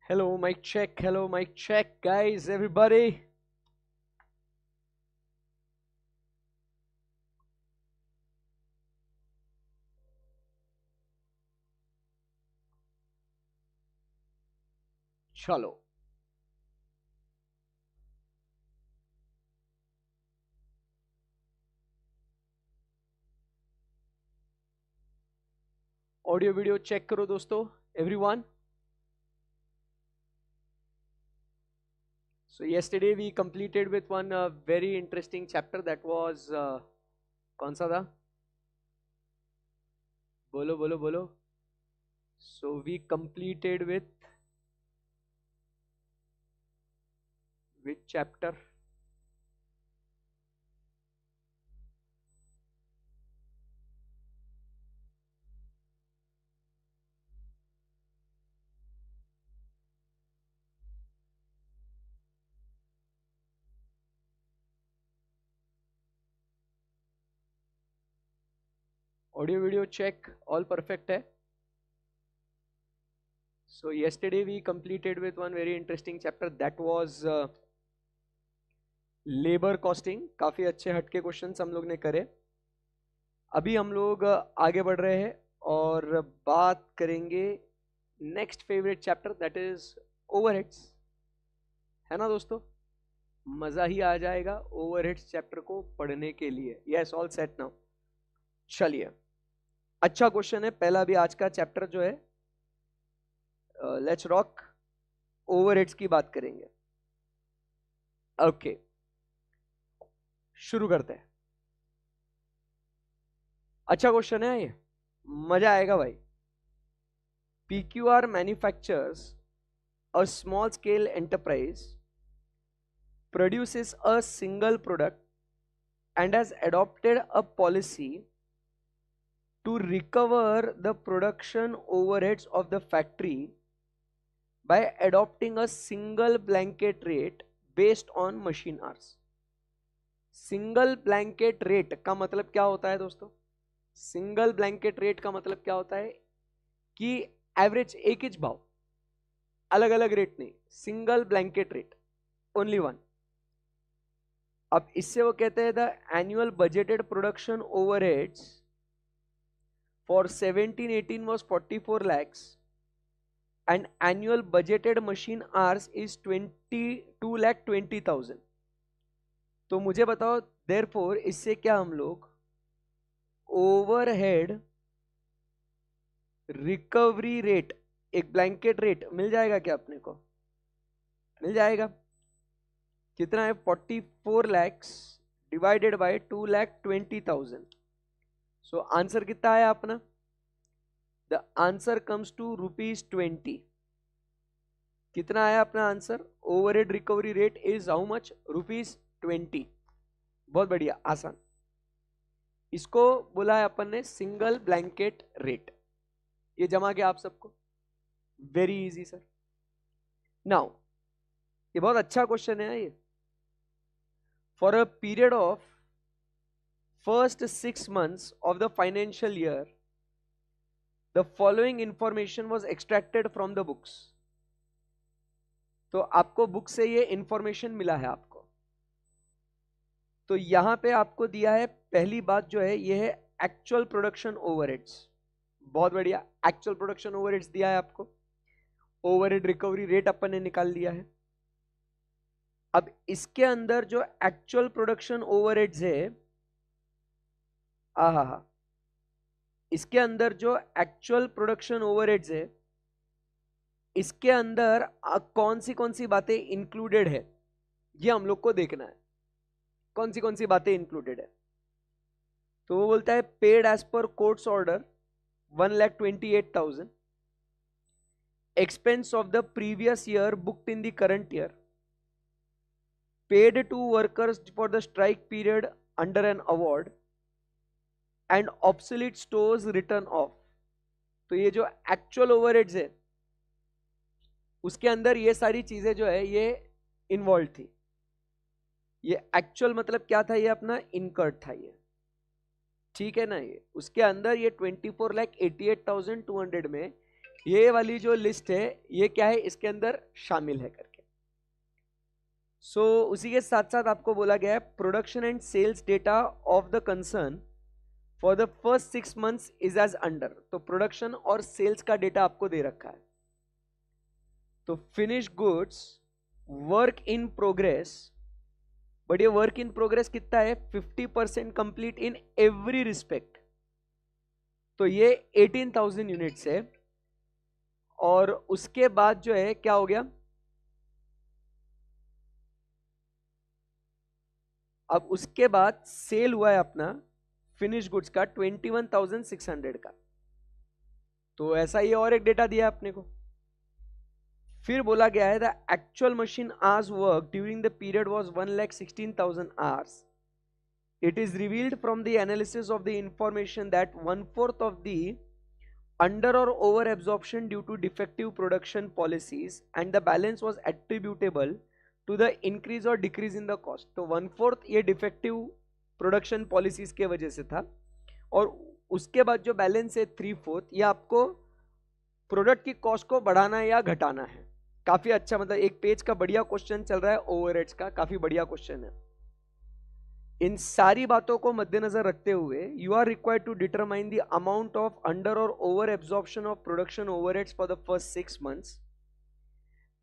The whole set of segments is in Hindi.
Hello, mic check, guys, everybody. चलो, ऑडियो वीडियो चेक करो दोस्तों, everyone. So yesterday we completed with one very interesting chapter that was कौन सा था? बोलो बोलो बोलो. So we completed with which chapter? Audio video check, all perfect है. So yesterday we completed with one very interesting chapter that was labour costing. काफी अच्छे हटके क्वेश्चंस हम लोग ने करे. अभी हम लोग आगे बढ़ रहे हैं और बात करेंगे next favourite chapter that is overheads. है ना दोस्तों? मजा ही आ जाएगा ओवरहेड्स चैप्टर को पढ़ने के लिए. Yes, all set now. चलिए, अच्छा क्वेश्चन है पहला भी आज का चैप्टर जो है. Let's rock. ओवरहेड्स की बात करेंगे. ओके, शुरू करते हैं. अच्छा क्वेश्चन है ये, मजा आएगा भाई. PQR manufactures a small scale enterprise, produces a single product and has adopted a policy to recover the production overheads of the factory by adopting a single blanket rate based on machine hours. Single blanket rate का मतलब क्या होता है दोस्तों? सिंगल ब्लैंकेट रेट का मतलब क्या होता है कि एवरेज एक ही भाव, अलग अलग रेट नहीं, single blanket rate, only one. अब इससे वो कहते हैं the annual budgeted production overheads for 17-18 was 44 lakhs and annual budgeted machine hours is 22,20,000. तो मुझे बताओ देयरफॉर इससे क्या हम लोग ओवरहेड रिकवरी रेट, एक ब्लैंकेट रेट मिल जाएगा क्या अपने को? मिल जाएगा. कितना है? 44 lakhs divided by 2,20,000. So answer कितना है अपना? The answer comes to ₹20. कितना आया अपना answer? Overhead recovery rate is how much? ₹20. बहुत बढ़िया, आसान. इसको बोला है अपन ने सिंगल ब्लैंकेट रेट. ये जमा गया आप सबको? Very easy sir. नाउ ये बहुत अच्छा क्वेश्चन है ये. For a period of first 6 months of the financial year, the following information was extracted from the books. तो आपको बुक से ये इंफॉर्मेशन मिला है आपको. तो यहां पे आपको दिया है, पहली बात जो है ये है एक्चुअल प्रोडक्शन ओवरहेड्स. बहुत बढ़िया, एक्चुअल प्रोडक्शन ओवरहेड्स दिया है आपको. ओवरहेड रिकवरी रेट अपन ने निकाल लिया है. अब इसके अंदर जो एक्चुअल प्रोडक्शन ओवरहेड्स है, आहा, इसके अंदर जो एक्चुअल प्रोडक्शन ओवरहेड्स है, इसके अंदर कौन सी बातें इंक्लूडेड है ये हम लोग को देखना है. कौन सी बातें इंक्लूडेड है? तो वो बोलता है paid as per court's order 1,28,000. Expense of the previous year booked in the current year. Paid to workers for the strike period under an award and obsolete stores written off. तो ये जो एक्चुअल ओवरहेड्स है उसके अंदर ये सारी चीजें जो है ये इन्वॉल्व थी. ये एक्चुअल मतलब क्या था? ये अपना इनकर्ड था ये. ठीक है ना? ये उसके अंदर ये 24,88,200 में ये वाली जो लिस्ट है ये क्या है, इसके अंदर शामिल है करके। सो उसी के साथ साथ आपको बोला गया है production and sales data of the concern for the first 6 months is as under. तो प्रोडक्शन और सेल्स का डेटा आपको दे रखा है। तो finish goods, work in progress, but ये वर्क इन प्रोग्रेस कितना है, 50% कंप्लीट इन एवरी रिस्पेक्ट। तो ये 18,000 यूनिट्स है। और उसके बाद जो है क्या हो गया, अब उसके बाद सेल हुआ है अपना फिनिश गुड्स का 21,600 का। तो ऐसा ही और एक डेटा दिया अपने को। फिर बोला गया है the actual machine hours work during the period was 1,16,000 hours. It is revealed from the analysis of the information that 1/4 of the under or over absorption due to defective production policies and the balance was attributable to the increase or decrease in the cost। तो 1/4 ये defective production policies के वजह से था, और उसके बाद जो बैलेंस है 3/4 ये आपको प्रोडक्ट की कॉस्ट को बढ़ाना है या घटाना है। काफी अच्छा, मतलब एक पेज का बढ़िया क्वेश्चन चल रहा है ओवरहेड्स का, काफी बढ़िया क्वेश्चन है। इन सारी बातों को मद्देनजर रखते हुए you are required to determine the amount of under और over absorption of production overheads for the first 6 months।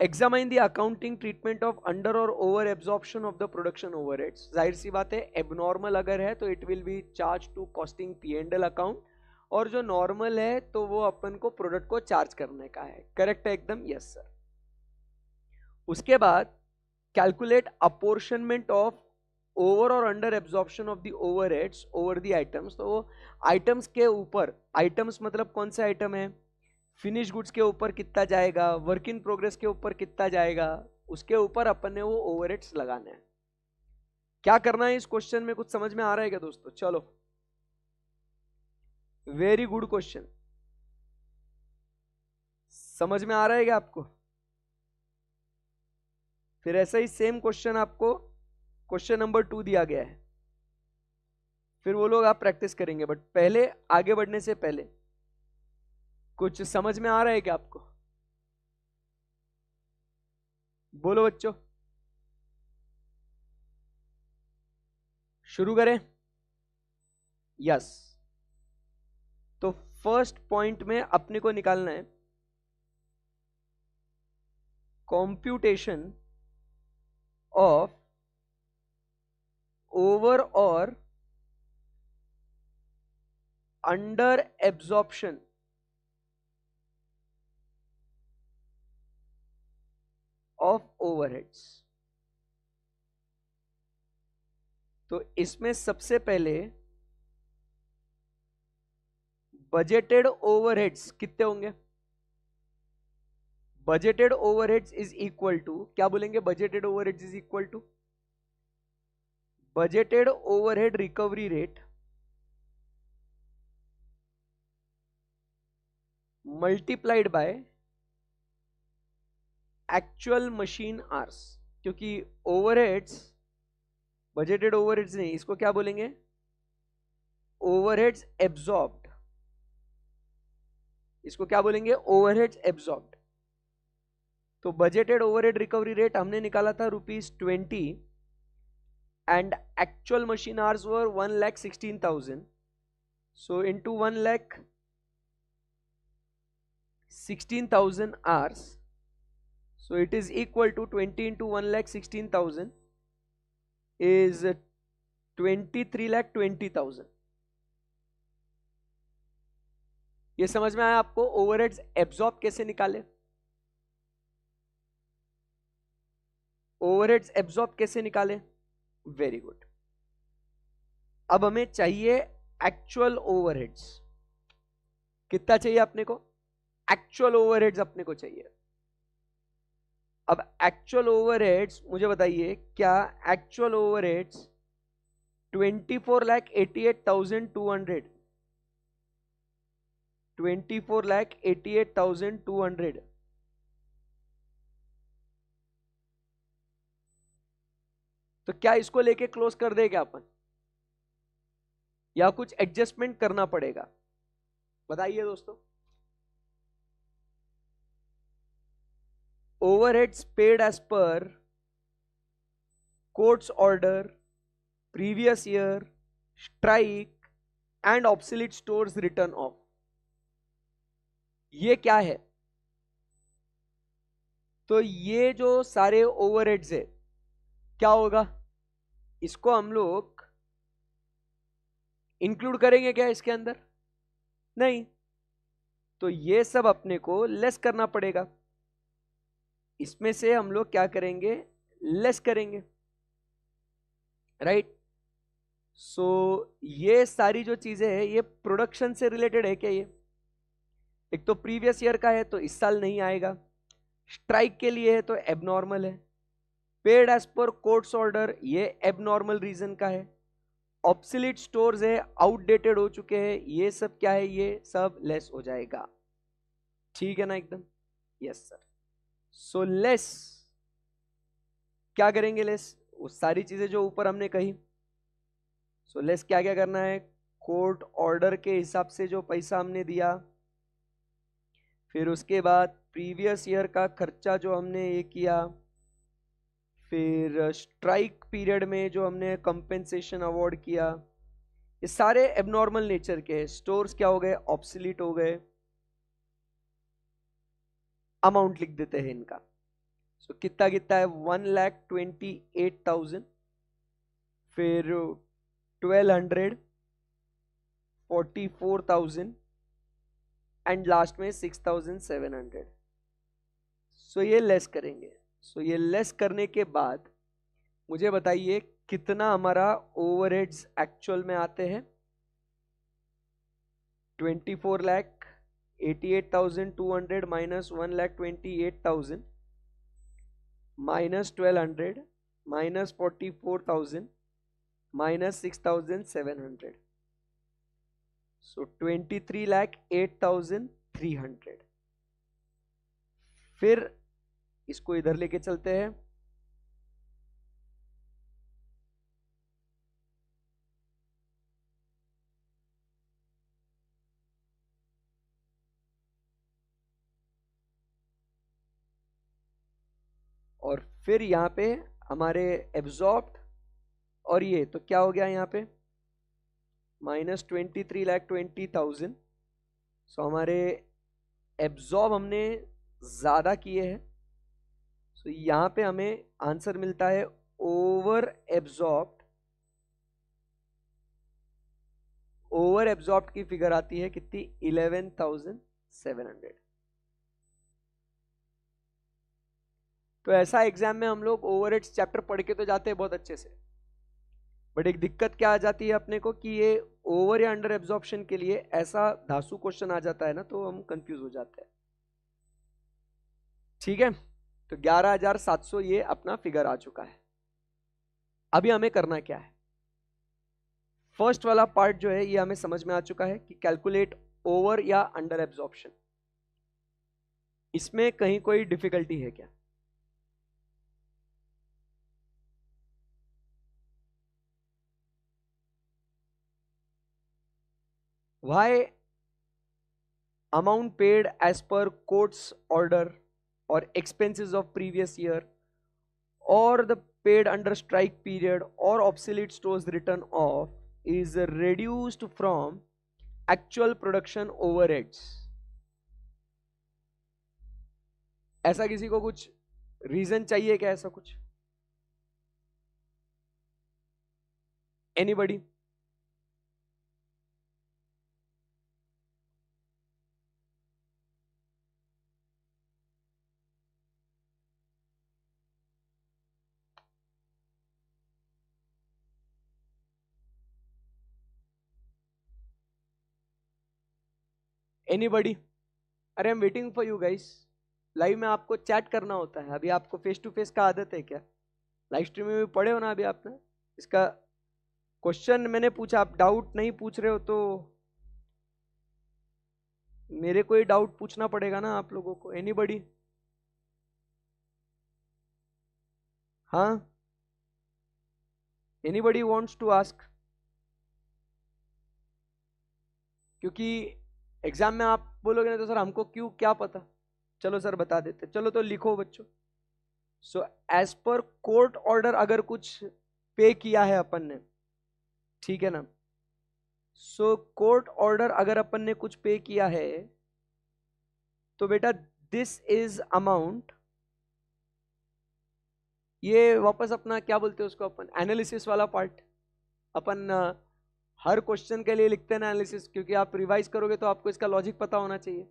Examine the accounting treatment of under और over absorption of the production overheads. जाहिर सी बात है एबनॉर्मल अगर है तो it will be charge to costing P&L account, और जो नॉर्मल है तो वो अपन को प्रोडक्ट को चार्ज करने का है। करेक्ट है एकदम, यस सर। उसके बाद कैलकुलेट अपोर्शनमेंट ऑफ ओवर और under absorption of the overheads over the items. तो वो आइटम्स के ऊपर, आइटम्स मतलब कौन से आइटम है, फिनिश गुड्स के ऊपर कितना जाएगा, वर्क इन प्रोग्रेस के ऊपर कितना जाएगा, उसके ऊपर अपन ने वो ओवरहेड्स लगाने हैं। क्या करना है इस क्वेश्चन में, कुछ समझ में आ रहा है क्या दोस्तों? चलो, वेरी गुड क्वेश्चन, समझ में आ रहा है क्या आपको? फिर ऐसा ही सेम क्वेश्चन आपको क्वेश्चन नंबर 2 दिया गया है, फिर वो लोग आप प्रैक्टिस करेंगे। बट पहले आगे बढ़ने से पहले कुछ समझ में आ रहा है क्या आपको? बोलो बच्चों, शुरू करें? यस। तो फर्स्ट पॉइंट में अपने को निकालना है कंप्यूटेशन ऑफ ओवर और अंडर एब्जॉर्प्शन ऑफ ओवरहेड्स। तो इसमें सबसे पहले बजटेड ओवरहेड्स कितने होंगे? Budgeted overheads is equal to, क्या बोलेंगे? Budgeted overheads is equal to budgeted overhead recovery rate multiplied by actual machine hours. क्योंकि ओवरहेड्स, बजटेड ओवरहेड्स नहीं, इसको क्या बोलेंगे? Overheads absorbed. इसको क्या बोलेंगे? Overheads absorbed. तो बजटेड ओवरहेड रिकवरी रेट हमने निकाला था ₹20 and actual machine hours were 1,16,000. So into 1,16,000 hours, so it is equal to 20 into 1,16,000 is 23,20,000। ये समझ में आया आपको? ओवरहेड्स एब्जॉर्ब कैसे निकाले, ओवरहेड्स एब्जॉर्ब कैसे निकाले? Very good. अब हमें चाहिए एक्चुअल ओवरहेड्स। कितना चाहिए अपने को? एक्चुअल ओवरहेड्स अपने को चाहिए। अब एक्चुअल ओवरहेड्स मुझे बताइए, क्या एक्चुअल ओवरहेड्स 24,88,200, 24,88,200, तो क्या इसको लेके क्लोज कर देगा अपन, या कुछ एडजस्टमेंट करना पड़ेगा? बताइए दोस्तों। overheads paid as per court's order, previous year, strike and obsolete stores return off. ये क्या है? तो ये जो सारे ओवरहेड्स है क्या होगा, इसको हम लोग इंक्लूड करेंगे क्या इसके अंदर? नहीं, तो ये सब अपने को लेस करना पड़ेगा। इसमें से हम लोग क्या करेंगे, लेस करेंगे, राइट। सो ये सारी जो चीजें हैं ये प्रोडक्शन से रिलेटेड है क्या? ये एक तो प्रीवियस ईयर का है तो इस साल नहीं आएगा, स्ट्राइक के लिए है तो एबनॉर्मल है, paid as per court's order ये एबनॉर्मल रीजन का है, ऑब्सोलीट स्टोर्स है आउटडेटेड हो चुके हैं, ये सब क्या है, ये सब लेस हो जाएगा। ठीक है ना एकदम? Yes sir. सो लेस क्या करेंगे? लेस वो सारी चीजें जो ऊपर हमने कही। सो लेस क्या क्या करना है, कोर्ट ऑर्डर के हिसाब से जो पैसा हमने दिया, फिर उसके बाद प्रीवियस ईयर का खर्चा जो हमने ये किया, फिर स्ट्राइक पीरियड में जो हमने कंपेंसेशन अवार्ड किया, ये सारे एबनॉर्मल नेचर के स्टोर्स क्या हो गए, ऑब्सोलीट हो गए। अमाउंट लिख देते हैं इनका। सो कितना कितना है, 1,28,000, फिर 1,200, 44,000 एंड लास्ट में 6,700। सो ये लेस करेंगे। सो ये लेस करने के बाद मुझे बताइए कितना हमारा ओवरहेड्स एक्चुअल में आते हैं। 24,88,200 माइनस 1,28,000 माइनस 1,200 माइनस 44,000 माइनस 6,700। सो 23,08,300। फिर इसको इधर लेके चलते हैं। और फिर यहाँ पे हमारे एब्जॉर्ब्ड और ये तो क्या हो गया यहाँ पे, माइनस 23,20,000। सो हमारे एब्जॉर्ब हमने ज्यादा किए हैं। सो यहाँ पे हमें आंसर मिलता है ओवर एब्जॉर्ब्ड। ओवर एब्जॉर्ब्ड की फिगर आती है कितनी, 11,700। तो ऐसा एग्जाम में हम लोग ओवरहेड्स चैप्टर पढ़ के तो जाते हैं बहुत अच्छे से, बट एक दिक्कत क्या आ जाती है अपने को कि ये ओवर या अंडर एब्जॉर्प्शन के लिए ऐसा धांसू क्वेश्चन आ जाता है ना, तो हम कंफ्यूज हो जाते हैं। ठीक है, तो 11,700 ये अपना फिगर आ चुका है। अभी हमें करना क्या है, फर्स्ट वाला पार्ट जो है ये हमें समझ में आ चुका है कि कैलकुलेट ओवर या अंडर एब्जॉर्प्शन। इसमें कहीं कोई डिफिकल्टी है क्या? Why amount paid as per court's order or expenses of previous year or the paid under strike period or obsolete stores written off is reduced from actual production overheads? ऐसा किसी को कुछ रीजन चाहिए क्या, ऐसा कुछ? एनीबडी? एनीबडी? अरे I am waiting for you guys. Live में आपको चैट करना होता है, अभी आपको फेस टू फेस का आदत है क्या? लाइव स्ट्रीम में भी पढ़े हो ना अभी आपने इसका क्वेश्चन मैंने पूछा, आप डाउट नहीं पूछ रहे हो तो मेरे को ही डाउट पूछना पड़ेगा ना आप लोगों को। एनीबडी? हाँ, एनीबडी वांट्स टू आस्क? क्योंकि एग्जाम में आप बोलोगे ना तो सर हमको क्यों क्या पता, चलो सर बता देते, चलो तो लिखो बच्चों। So as per court order अगर कुछ पे किया है अपन ने, ठीक है ना, सो कोर्ट ऑर्डर अगर अपन ने कुछ पे किया है तो बेटा दिस इज अमाउंट, ये वापस अपना क्या बोलते हैं उसको अपन, एनालिसिस वाला पार्ट। अपन हर क्वेश्चन के लिए लिखते हैं ना एनालिसिस, क्योंकि आप रिवाइज करोगे तो आपको इसका लॉजिक पता होना चाहिए।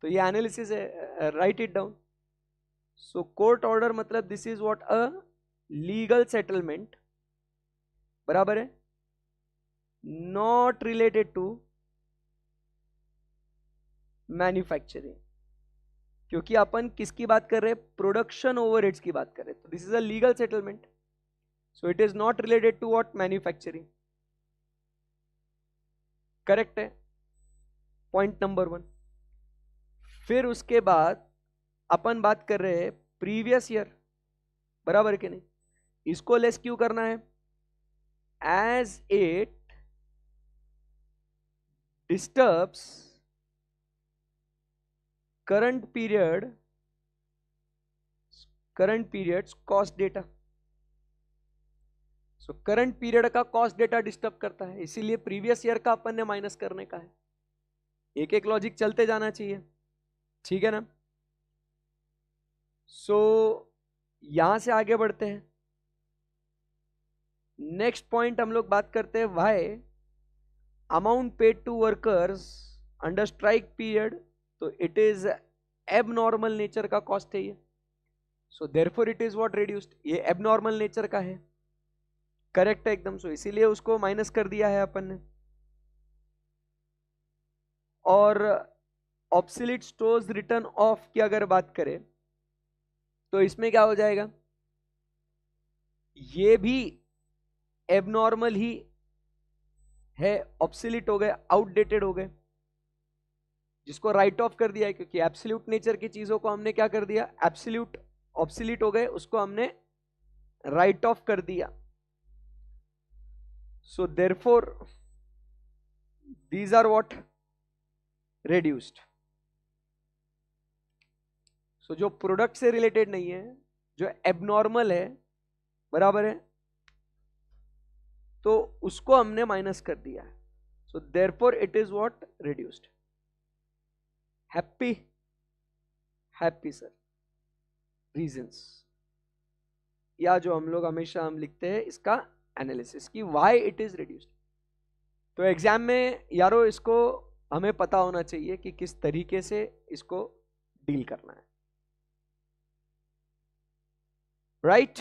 तो ये एनालिसिस है, write it down. So court order मतलब this is what a legal settlement, बराबर है, नॉट रिलेटेड टू मैन्युफैक्चरिंग, क्योंकि अपन किसकी बात कर रहे हैं, प्रोडक्शन ओवरहेड्स की बात कर रहे हैं। तो this is a legal settlement, so it is not related to what, manufacturing. Correct है, पॉइंट नंबर 1। फिर उसके बाद अपन बात कर रहे हैं प्रीवियस ईयर, बराबर कि नहीं, इसको लेस क्यों करना है, as it disturbs current periods cost data. So current period का कॉस्ट डेटा डिस्टर्ब करता है, इसीलिए प्रीवियस ईयर का अपन ने माइनस करने का है। एक एक लॉजिक चलते जाना चाहिए, ठीक है ना। सो यहां से आगे बढ़ते हैं, नेक्स्ट पॉइंट हम लोग बात करते हैं why amount paid to workers under strike period, तो इट इज एबनॉर्मल नेचर का कॉस्ट है ये, so therefore it is what reduced, ये एबनॉर्मल नेचर का है, करेक्ट है एकदम। सो इसीलिए उसको माइनस कर दिया है अपन ने। और ऑब्सोलीट स्टोर्स रिटर्न ऑफ की अगर बात करें तो इसमें क्या हो जाएगा, ये भी एबनॉर्मल ही है, ऑब्सोलीट हो गए, आउटडेटेड हो गए, जिसको राइट ऑफ कर दिया है, क्योंकि एब्सोल्यूट नेचर की चीजों को हमने क्या कर दिया, एब्सोल्यूट ऑब्सोलीट हो गए, उसको हमने राइट ऑफ कर दिया। So therefore these are what reduced. So जो प्रोडक्ट से रिलेटेड नहीं है, जो एबनॉर्मल है, बराबर है, तो उसको हमने माइनस कर दिया है। सो therefore it is what reduced. Happy, happy sir. Reasons, या जो हम लोग हमेशा हम लिखते हैं इसका एनालिसिस की व्हाई इट इज रिड्यूस्ड। तो एग्जाम में यारो इसको हमें पता होना चाहिए कि किस तरीके से इसको डील करना है, राइट,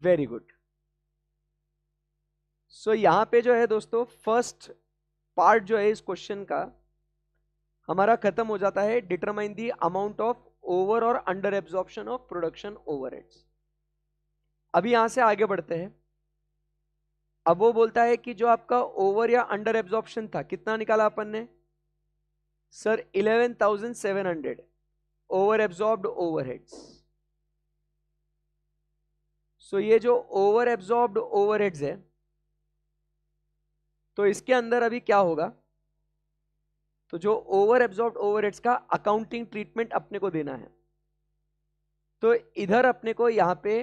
वेरी गुड। सो यहां पे जो है दोस्तों फर्स्ट पार्ट जो है इस क्वेश्चन का हमारा खत्म हो जाता है, determine the amount of over और under absorption of production overheads. अभी यहां से आगे बढ़ते हैं। अब वो बोलता है कि जो आपका ओवर या अंडर एब्जॉर्प्शन था कितना निकाला अपन ने, सर 11,700 ओवर एब्जॉर्ब्ड ओवरहेड्स। सो ये जो ओवर एब्जॉर्ब्ड ओवरहेड्स है, तो इसके अंदर अभी क्या होगा, तो जो ओवर एब्जॉर्ब्ड ओवरहेड्स का अकाउंटिंग ट्रीटमेंट अपने को देना है। तो इधर अपने को यहां पे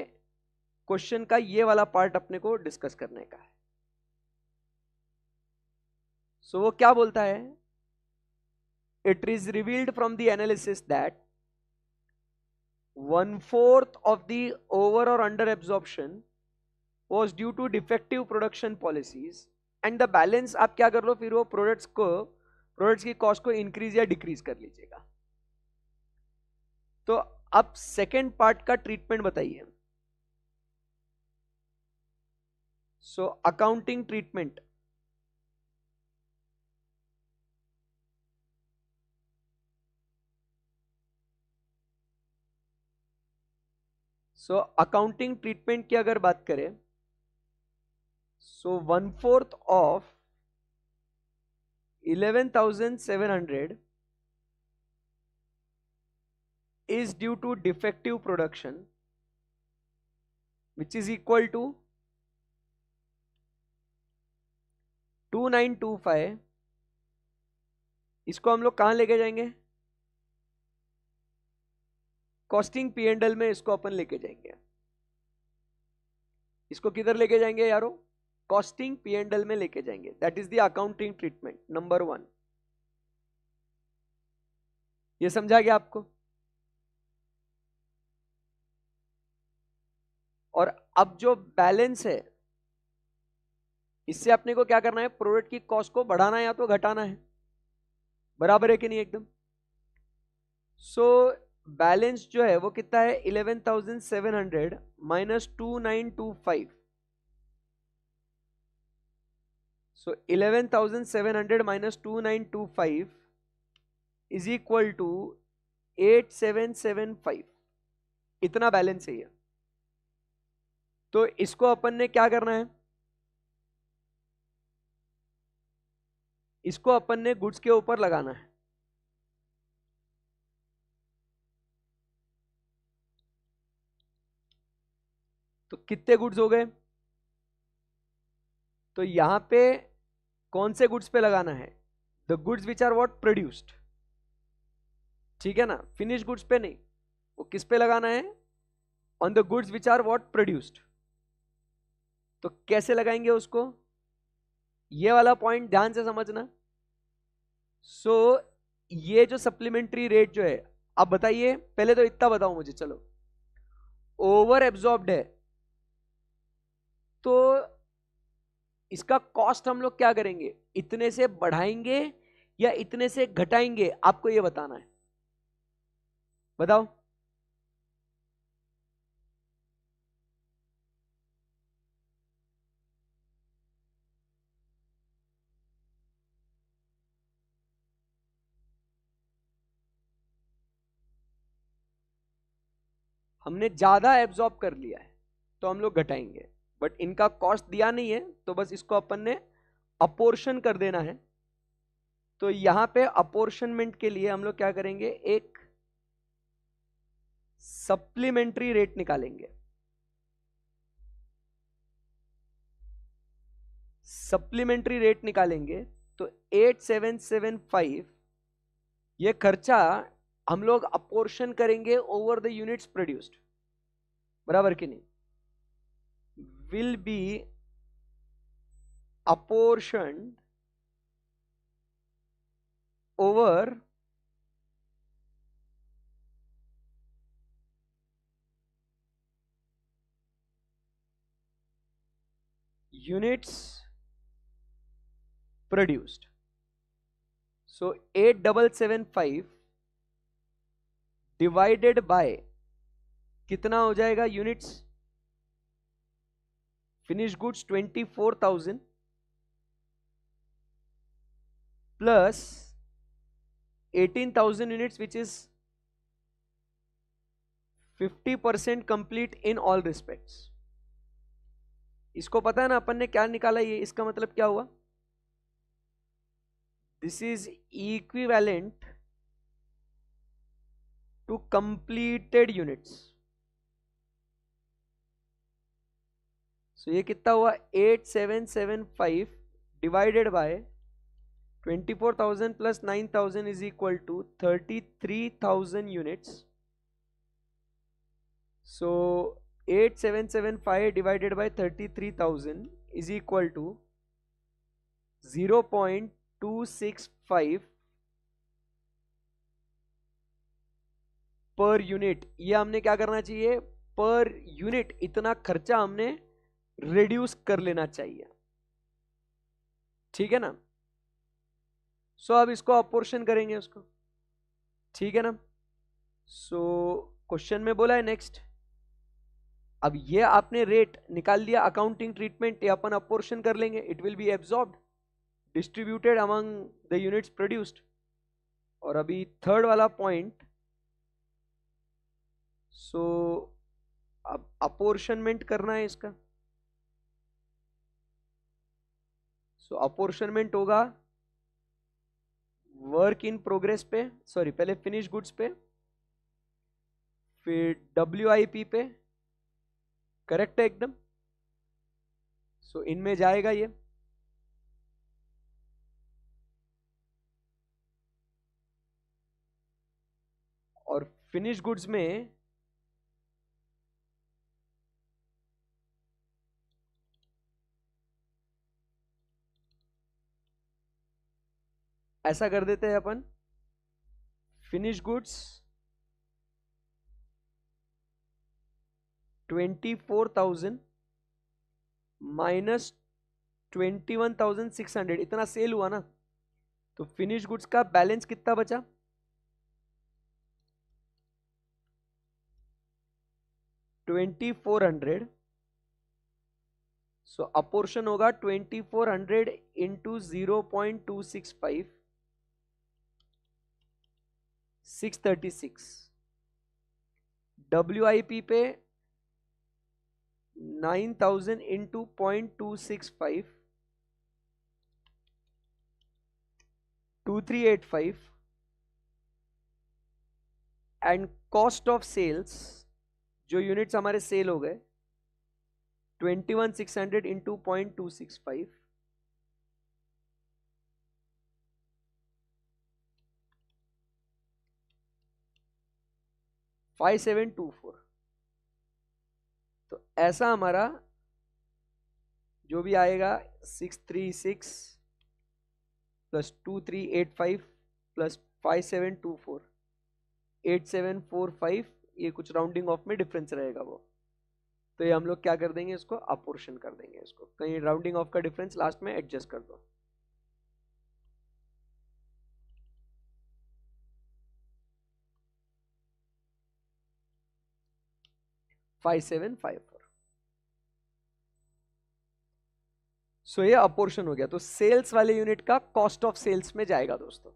क्वेश्चन का ये वाला पार्ट अपने को डिस्कस करने का है। सो वो क्या बोलता है, it is revealed from the analysis that 1/4 of the over or under absorption was due to defective production policies and the balance आप क्या कर लो, फिर वो प्रोडक्ट्स की कॉस्ट को इंक्रीज या डिक्रीज कर लीजिएगा। तो अब सेकेंड पार्ट का ट्रीटमेंट बताइए। So accounting treatment, so accounting treatment की अगर बात करें, सो 1/4 of 11,700 is due to defective production which is equal to 2925। इसको हम लोग कहां लेके जाएंगे, कॉस्टिंग पी एंड एल में इसको अपन लेके जाएंगे। इसको किधर लेके जाएंगे यारो? कॉस्टिंग पी एंड एल में लेके जाएंगे। That is the accounting treatment number 1। ये समझा गया आपको? और अब जो बैलेंस है, इससे अपने को क्या करना है? प्रोडक्ट की कॉस्ट को बढ़ाना है या तो घटाना है। बराबर है कि नहीं? एकदम। सो बैलेंस जो है वो कितना है? 11,700 minus 2925। So 11,700 minus 2925 is equal to 8775। इतना बैलेंस है ये। तो इसको अपन ने क्या करना है? इसको अपन ने गुड्स के ऊपर लगाना है। तो कितने गुड्स हो गए? तो यहां पे कौन से गुड्स पे लगाना है? The goods which are what? Produced. ठीक है ना? फिनिश गुड्स पे नहीं। वो किस पे लगाना है? On the goods which are what? Produced. तो कैसे लगाएंगे उसको? ये वाला पॉइंट ध्यान से समझना। सो ये जो सप्लीमेंट्री रेट जो है, अब बताइए, पहले तो इतना बताओ मुझे, चलो। ओवर एब्जॉर्ब्ड है तो इसका कॉस्ट हम लोग क्या करेंगे? इतने से बढ़ाएंगे या इतने से घटाएंगे? आपको ये बताना है। बताओ। हमने ज्यादा एब्जॉर्ब कर लिया है तो हम लोग घटाएंगे, बट इनका कॉस्ट दिया नहीं है तो बस इसको अपन ने अपोर्शन कर देना है। तो यहां पे अपोर्शनमेंट के लिए हम लोग क्या करेंगे? एक सप्लीमेंट्री रेट निकालेंगे। सप्लीमेंट्री रेट निकालेंगे तो 8775 ये खर्चा हम लोग अपोर्शन करेंगे ओवर द यूनिट्स प्रोड्यूस्ड। बराबर कि नहीं? Will be apportion over units produced. So 8775 divided bye कितना हो जाएगा? Units. Finish goods 24,000 plus 18,000 units which is 50% complete in all respects. इसको पता है ना अपन ने क्या निकाला? ये इसका मतलब क्या हुआ? This is equivalent to completed units. So ये कितना हुआ? 8775 divided by 24,000 plus 9,000 is equal to 33,000 units. So 8775 divided by 33,000 is equal to 0.265 per unit. ये हमने क्या करना चाहिए? पर यूनिट इतना खर्चा हमने रिड्यूस कर लेना चाहिए। ठीक है ना? सो अब इसको अपोर्शन करेंगे उसको। ठीक है ना? सो क्वेश्चन में बोला है नेक्स्ट। अब ये आपने रेट निकाल दिया, अकाउंटिंग ट्रीटमेंट, ये अपन अपोर्शन कर लेंगे। It will B absorbed distributed among the units produced. और अभी थर्ड वाला पॉइंट, सो अब अपोर्शनमेंट करना है इसका। सो अपोर्शनमेंट होगा वर्क इन प्रोग्रेस पे, सॉरी पहले फिनिश गुड्स पे, फिर WIP पे। करेक्ट है एकदम? सो इनमें जाएगा ये। और फिनिश गुड्स में ऐसा कर देते हैं अपन, फिनिश गुड्स 24,000 माइनस 21,600, इतना सेल हुआ ना, तो फिनिश गुड्स का बैलेंस कितना बचा? 2400। सो अपोर्शन होगा 2400 इंटू 0.265, 636। WIP पे 9,000 into 0.265, 2385। And cost of sales, जो यूनिट्स हमारे सेल हो गए, 21,600 इंटू 0.265, 5724। तो ऐसा हमारा जो भी आएगा 636 प्लस 2385 प्लस 5724, 8745, ये कुछ राउंडिंग ऑफ में डिफरेंस रहेगा वो। तो ये हम लोग क्या कर देंगे, इसको अपोर्शन कर देंगे, इसको कहीं राउंडिंग ऑफ का डिफरेंस लास्ट में एडजस्ट कर दो। Five seven five four. So ये अपोर्शन हो गया, तो सेल्स वाले यूनिट का कॉस्ट ऑफ सेल्स में जाएगा दोस्तों।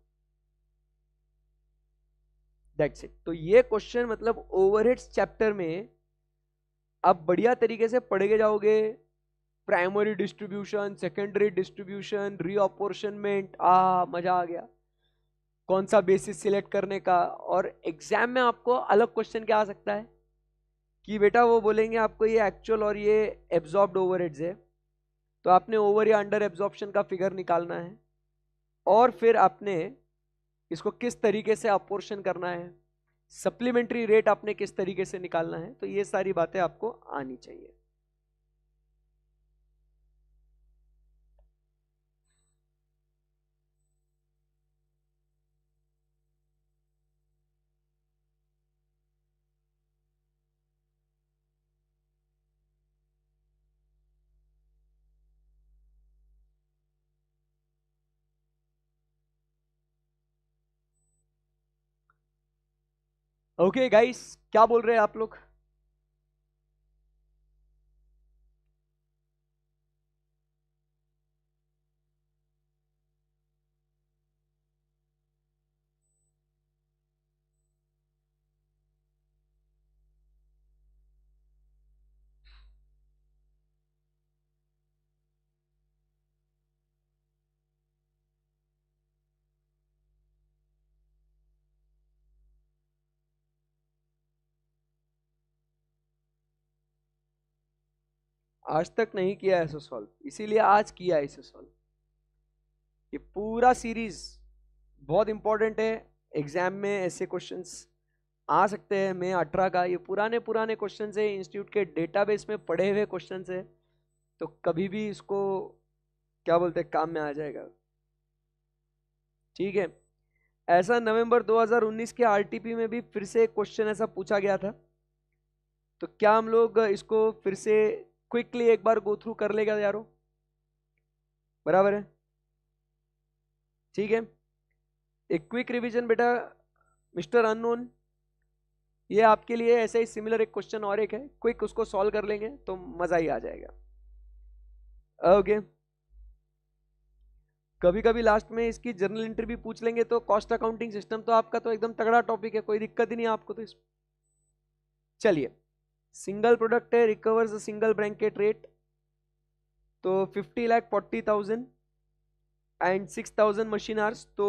That's it. तो ये क्वेश्चन मतलब ओवरहेड्स चैप्टर में आप बढ़िया तरीके से पढ़े जाओगे। प्राइमरी डिस्ट्रीब्यूशन, सेकेंडरी डिस्ट्रीब्यूशन, रीअपोर्शनमेंट, मजा आ गया। कौन सा बेसिस सिलेक्ट करने का। और एग्जाम में आपको अलग क्वेश्चन क्या आ सकता है कि बेटा वो बोलेंगे आपको ये एक्चुअल और ये एब्जॉर्ब्ड ओवरहेड्स है, तो आपने ओवर या अंडर एब्जॉर्प्शन का फिगर निकालना है, और फिर आपने इसको किस तरीके से अपोर्शन करना है, सप्लीमेंट्री रेट आपने किस तरीके से निकालना है। तो ये सारी बातें आपको आनी चाहिए। ओके गाइस, क्या बोल रहे हैं आप लोग? आज तक नहीं किया ऐसे सॉल्व, इसीलिए आज किया इसे सॉल्व। ये पूरा सीरीज बहुत इंपॉर्टेंट है। एग्जाम में ऐसे क्वेश्चंस आ सकते हैं। मैं 18 का, ये पुराने पुराने क्वेश्चंस है, इंस्टीट्यूट के डेटाबेस में पढ़े हुए क्वेश्चंस है, तो कभी भी इसको क्या बोलते हैं, काम में आ जाएगा। ठीक है। ऐसा नवंबर 2019 के आरटीपी में भी फिर से क्वेश्चन ऐसा पूछा गया था, तो क्या हम लोग इसको फिर से क्विकली एक बार गो थ्रू कर लेगा यारो? बराबर है, ठीक है। एक क्विक रिवीजन बेटा, मिस्टर अननोन, ये आपके लिए ऐसे ही सिमिलर एक क्वेश्चन और एक है, क्विक उसको सॉल्व कर लेंगे तो मजा ही आ जाएगा। ओके। कभी कभी लास्ट में इसकी जर्नल एंट्री भी पूछ लेंगे, तो कॉस्ट अकाउंटिंग सिस्टम तो आपका तो एकदम तगड़ा टॉपिक है, कोई दिक्कत ही नहीं आपको तो इस। चलिए, सिंगल प्रोडक्ट है, रिकवर्स सिंगल ब्लैंकेट रेट, तो 50,40,000 एंड 6,000 मशीन आवर्स। तो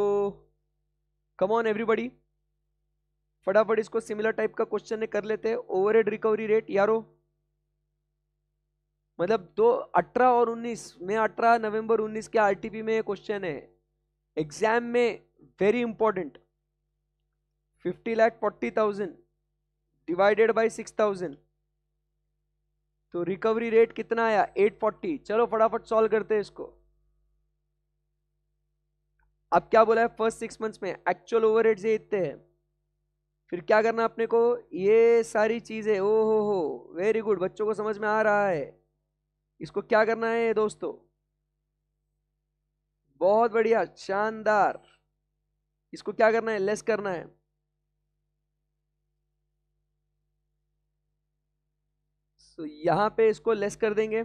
कम ऑन एवरीबॉडी, फटाफट इसको सिमिलर टाइप का क्वेश्चन कर लेते हैं। ओवरहेड रिकवरी रेट यारो, मतलब 18 और 19 में, 18 नवंबर 19 के आरटीपी में क्वेश्चन है एग्जाम में, वेरी इंपॉर्टेंट। 50,40,000 डिवाइडेड बाय 6,000, तो रिकवरी रेट कितना आया? 840। चलो फटाफट सॉल्व करते हैं इसको। अब क्या बोला है, फर्स्ट 6 मंथ्स में एक्चुअल ओवरहेड्स ये इतने हैं। फिर क्या करना है अपने को, ये सारी चीजें, ओ हो वेरी गुड, बच्चों को समझ में आ रहा है। इसको क्या करना है दोस्तों, बहुत बढ़िया, शानदार। इसको क्या करना है, लेस करना है। तो यहां पे इसको लेस कर देंगे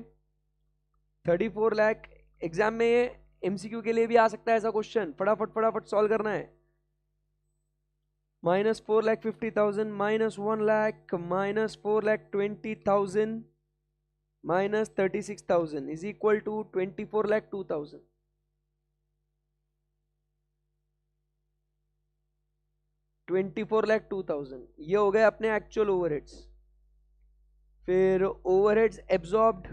34 लाख। एग्जाम में ये एमसीक्यू के लिए भी आ सकता है ऐसा क्वेश्चन, फटाफट फटाफट सॉल्व करना है। -4,50,000 -1 लाख -4,20,000 -36,000 इज इक्वल टू 24,02,000। 24,02,000 ये हो गए अपने एक्चुअल ओवरहेड्स। फिर ओवरहेड्स एब्जॉर्ब्ड,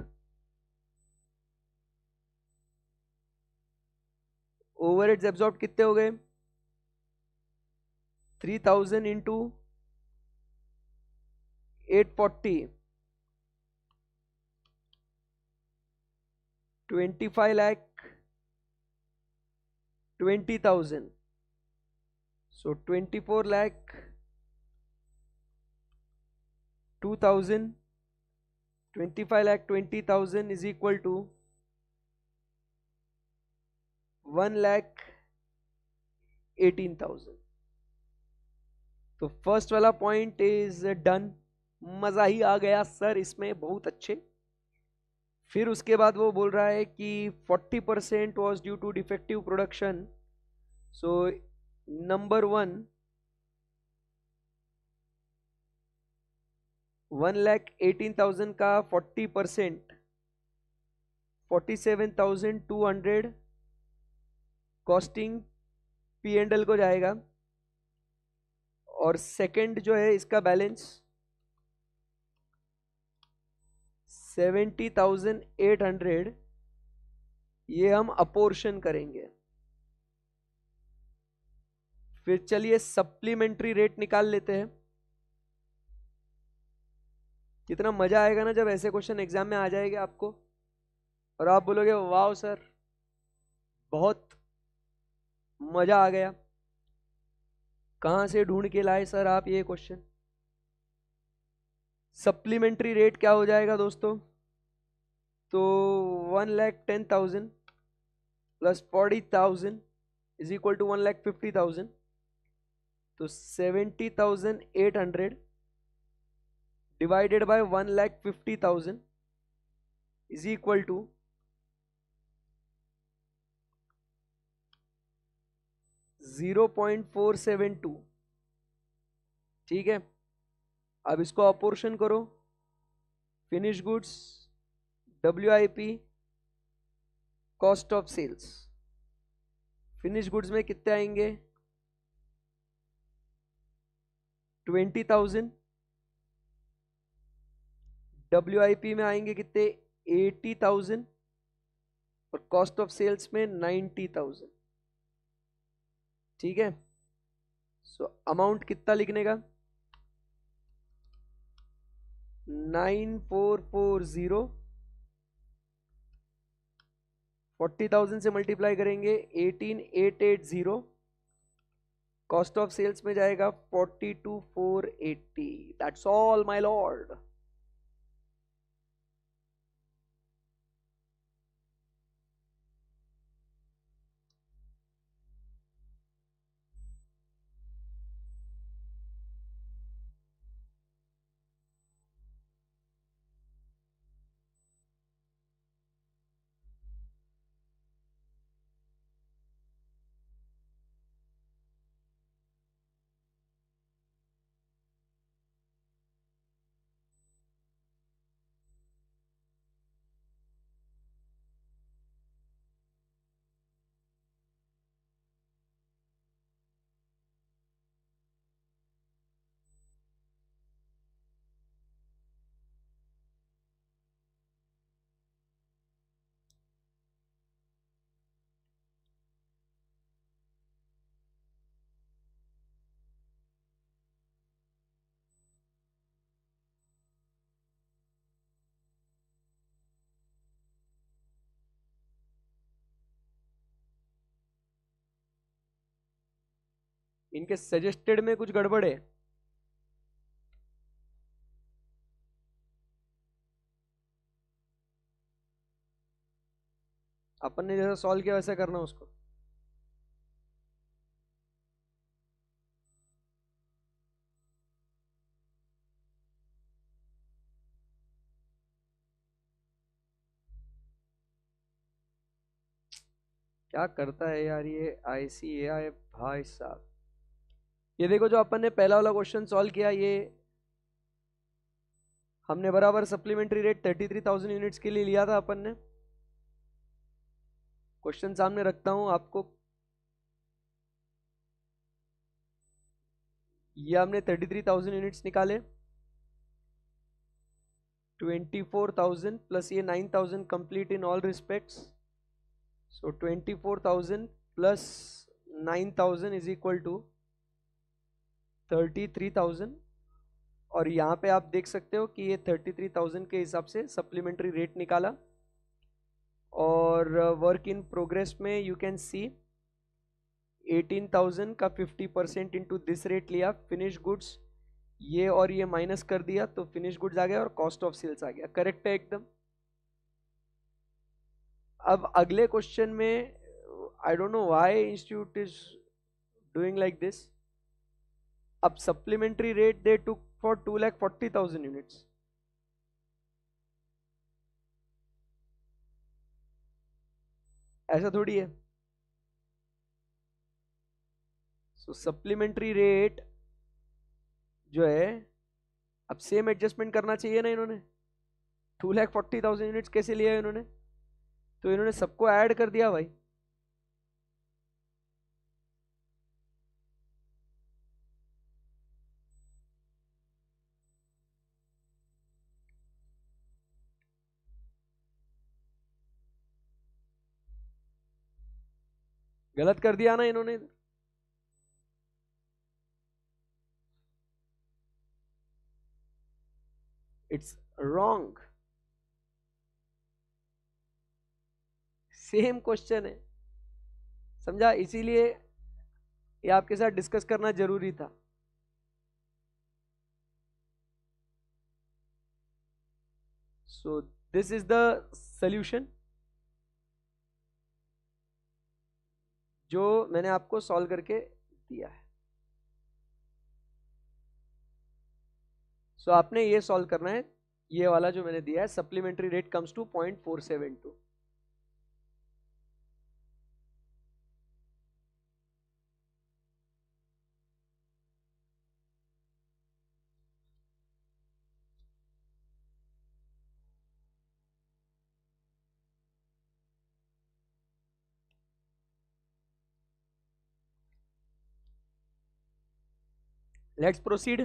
ओवरहेड्स एब्जॉर्ब कितने हो गए, 3,000 into 840, 25,20,000। So 24,02,000, 25,20,000 is equal to 1,18,000। तो फर्स्ट वाला पॉइंट इज डन। मजा ही आ गया सर इसमें, बहुत अच्छे। फिर उसके बाद वो बोल रहा है कि 40% was due to defective production. So number 1,18,000 का 40%, 47,200 कॉस्टिंग P&L को जाएगा। और सेकंड जो है इसका बैलेंस 70,800, ये हम अपोर्शन करेंगे। फिर चलिए सप्लीमेंट्री रेट निकाल लेते हैं। कितना मजा आएगा ना जब ऐसे क्वेश्चन एग्जाम में आ जाएंगे आपको, और आप बोलोगे वाह सर बहुत मजा आ गया, कहां से ढूंढ के लाए सर आप ये क्वेश्चन। सप्लीमेंट्री रेट क्या हो जाएगा दोस्तों, तो 1,10,000 प्लस 40,000 इज इक्वल टू 1,50,000। तो 70,800 divided by 1,50,000 is equal to 0.472। ठीक है, अब इसको अपोर्शन करो। Finish goods, WIP, cost of sales. Finish goods में कितने आएंगे, 20,000। WIP में आएंगे कितने, 80,000। और कॉस्ट ऑफ सेल्स में 90,000। ठीक है, सो अमाउंट कितना लिखने का, 9,440। 40,000 से मल्टीप्लाई करेंगे 18,880। कॉस्ट ऑफ सेल्स में जाएगा 42,480। That's all my Lord. इनके सजेस्टेड में कुछ गड़बड़ है। अपन ने जैसा सॉल्व किया वैसा करना उसको। क्या करता है यार ये ICAI भाई साहब। ये देखो जो अपन ने पहला वाला क्वेश्चन सॉल्व किया, ये हमने बराबर सप्लीमेंट्री रेट 33,000 यूनिट्स के लिए लिया था अपन ने। क्वेश्चन सामने रखता हूं आपको। ये हमने 33,000 यूनिट्स निकाले, 24,000 प्लस ये 9,000 complete in all respects, so 24,000 plus 9,000 is equal to 33,000। और यहाँ पे आप देख सकते हो कि ये 33,000 के हिसाब से सप्लीमेंट्री रेट निकाला। और वर्क इन प्रोग्रेस में यू कैन सी 18,000 का 50% इंटू दिस रेट लिया। फिनिश गुड्स ये और ये माइनस कर दिया तो फिनिश गुड्स आ गया और कॉस्ट ऑफ सेल्स आ गया। करेक्ट है एकदम। अब अगले क्वेश्चन में I don't know why institute is doing like this. अब supplementary rate they took for 2,40,000 units. ऐसा थोड़ी है। सो सप्लीमेंट्री रेट जो है, अब सेम एडजस्टमेंट करना चाहिए ना इन्होंने। 2,40,000 यूनिट्स कैसे लिया इन्होंने? तो इन्होंने सबको ऐड कर दिया भाई। गलत कर दिया ना इन्होंने। It's wrong. सेम क्वेश्चन है, समझा? इसीलिए ये आपके साथ डिस्कस करना जरूरी था। So this is the solution जो मैंने आपको सॉल्व करके दिया है। सो आपने ये सॉल्व करना है, ये वाला जो मैंने दिया है। Supplementary rate comes to 0.472। Let's proceed.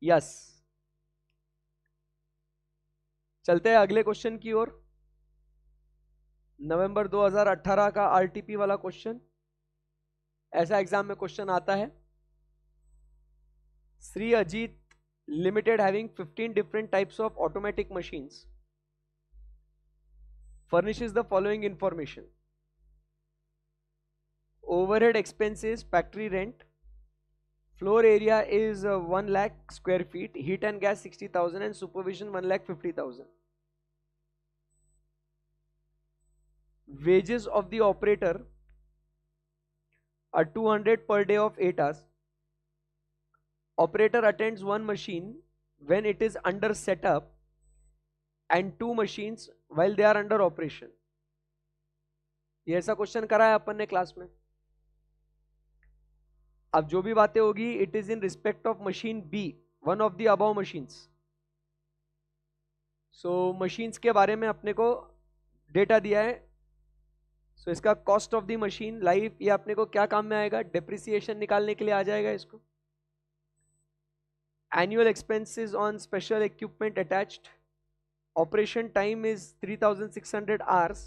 Yes, चलते हैं अगले क्वेश्चन की ओर। नवंबर 2018 का RTP वाला क्वेश्चन। ऐसा एग्जाम में क्वेश्चन आता है, Shri Ajit limited having 15 different types of automatic machines furnishes the following information: overhead expenses, factory rent, floor area is 1 lakh square feet, heat and gas 60,000 and supervision 1,50,000. Wages of the operator are 200 per day of 8 hours. Operator attends one machine when it is under setup and 2 machines while they are under operation. ये ऐसा क्वेश्चन करा है अपन ने क्लास में। अब जो भी बातें होगी it is in respect of machine B, one of the above machines. So machines के बारे में अपने को डेटा दिया है। सो इसका cost of the machine, life, ये अपने को क्या काम में आएगा? डेप्रिसिएशन निकालने के लिए आ जाएगा इसको। Annual expenses on special equipment attached, operation time is 3,600 hours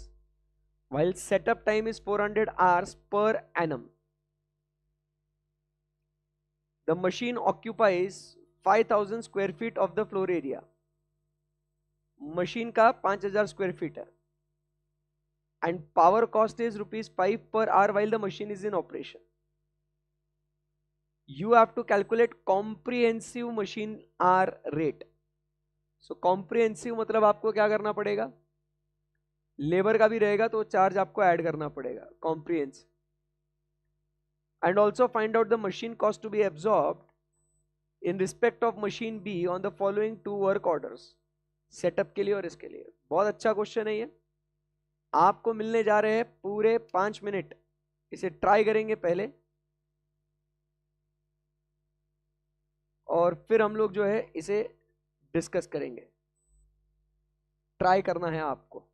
while setup time is 400 hours per annum. The machine occupies 5,000 square feet of the floor area. Machine का 5,000 स्क्वायर फीट है। And power cost is ₹5 per hour while the machine is in operation. you have to calculate comprehensive machine hour rate. So comprehensive मतलब आपको क्या करना पड़ेगा, लेबर का भी रहेगा तो चार्ज आपको ऐड करना पड़ेगा comprehensive. And also find out the machine cost to be absorbed in respect of machine be on the following 2 work orders. Setup के लिए और इसके लिए. बहुत अच्छा क्वेश्चन है ये. आपको मिलने जा रहे हैं पूरे 5 मिनट. इसे ट्राई करेंगे पहले और फिर हम लोग जो है इसे डिस्कस करेंगे. ट्राई करना है आपको.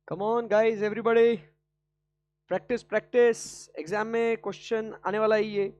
Come on guys everybody, practice practice. Exam में क्वेश्चन आने वाला है ये.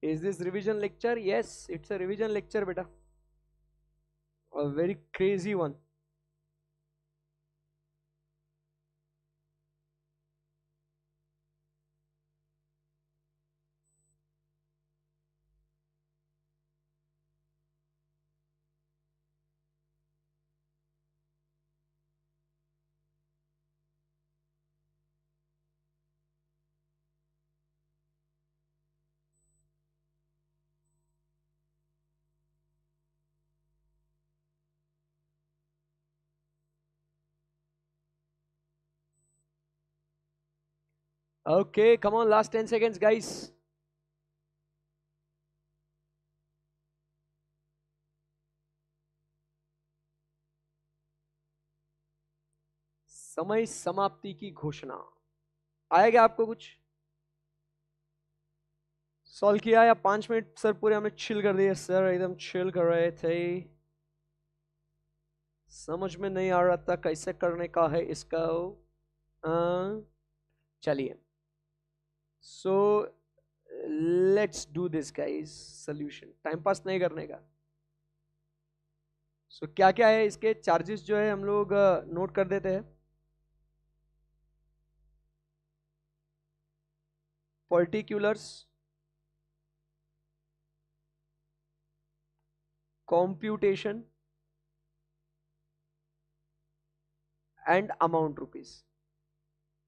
Is this revision lecture? Yes, it's a revision lecture, beta. A very crazy one. Okay come on last 10 seconds guys. समय समाप्ति की घोषणा. आएगा आपको कुछ सॉल्व किया या 5 मिनट सर पूरे हमने चिल कर दिए सर, एकदम चिल कर रहे थे, समझ में नहीं आ रहा था कैसे करने का है इसका. चलिए so let's do this guys. Solution time pass नहीं करने का. सो क्या क्या है इसके चार्जेस जो है हम लोग नोट कर देते हैं. Particulars, computation and amount rupees.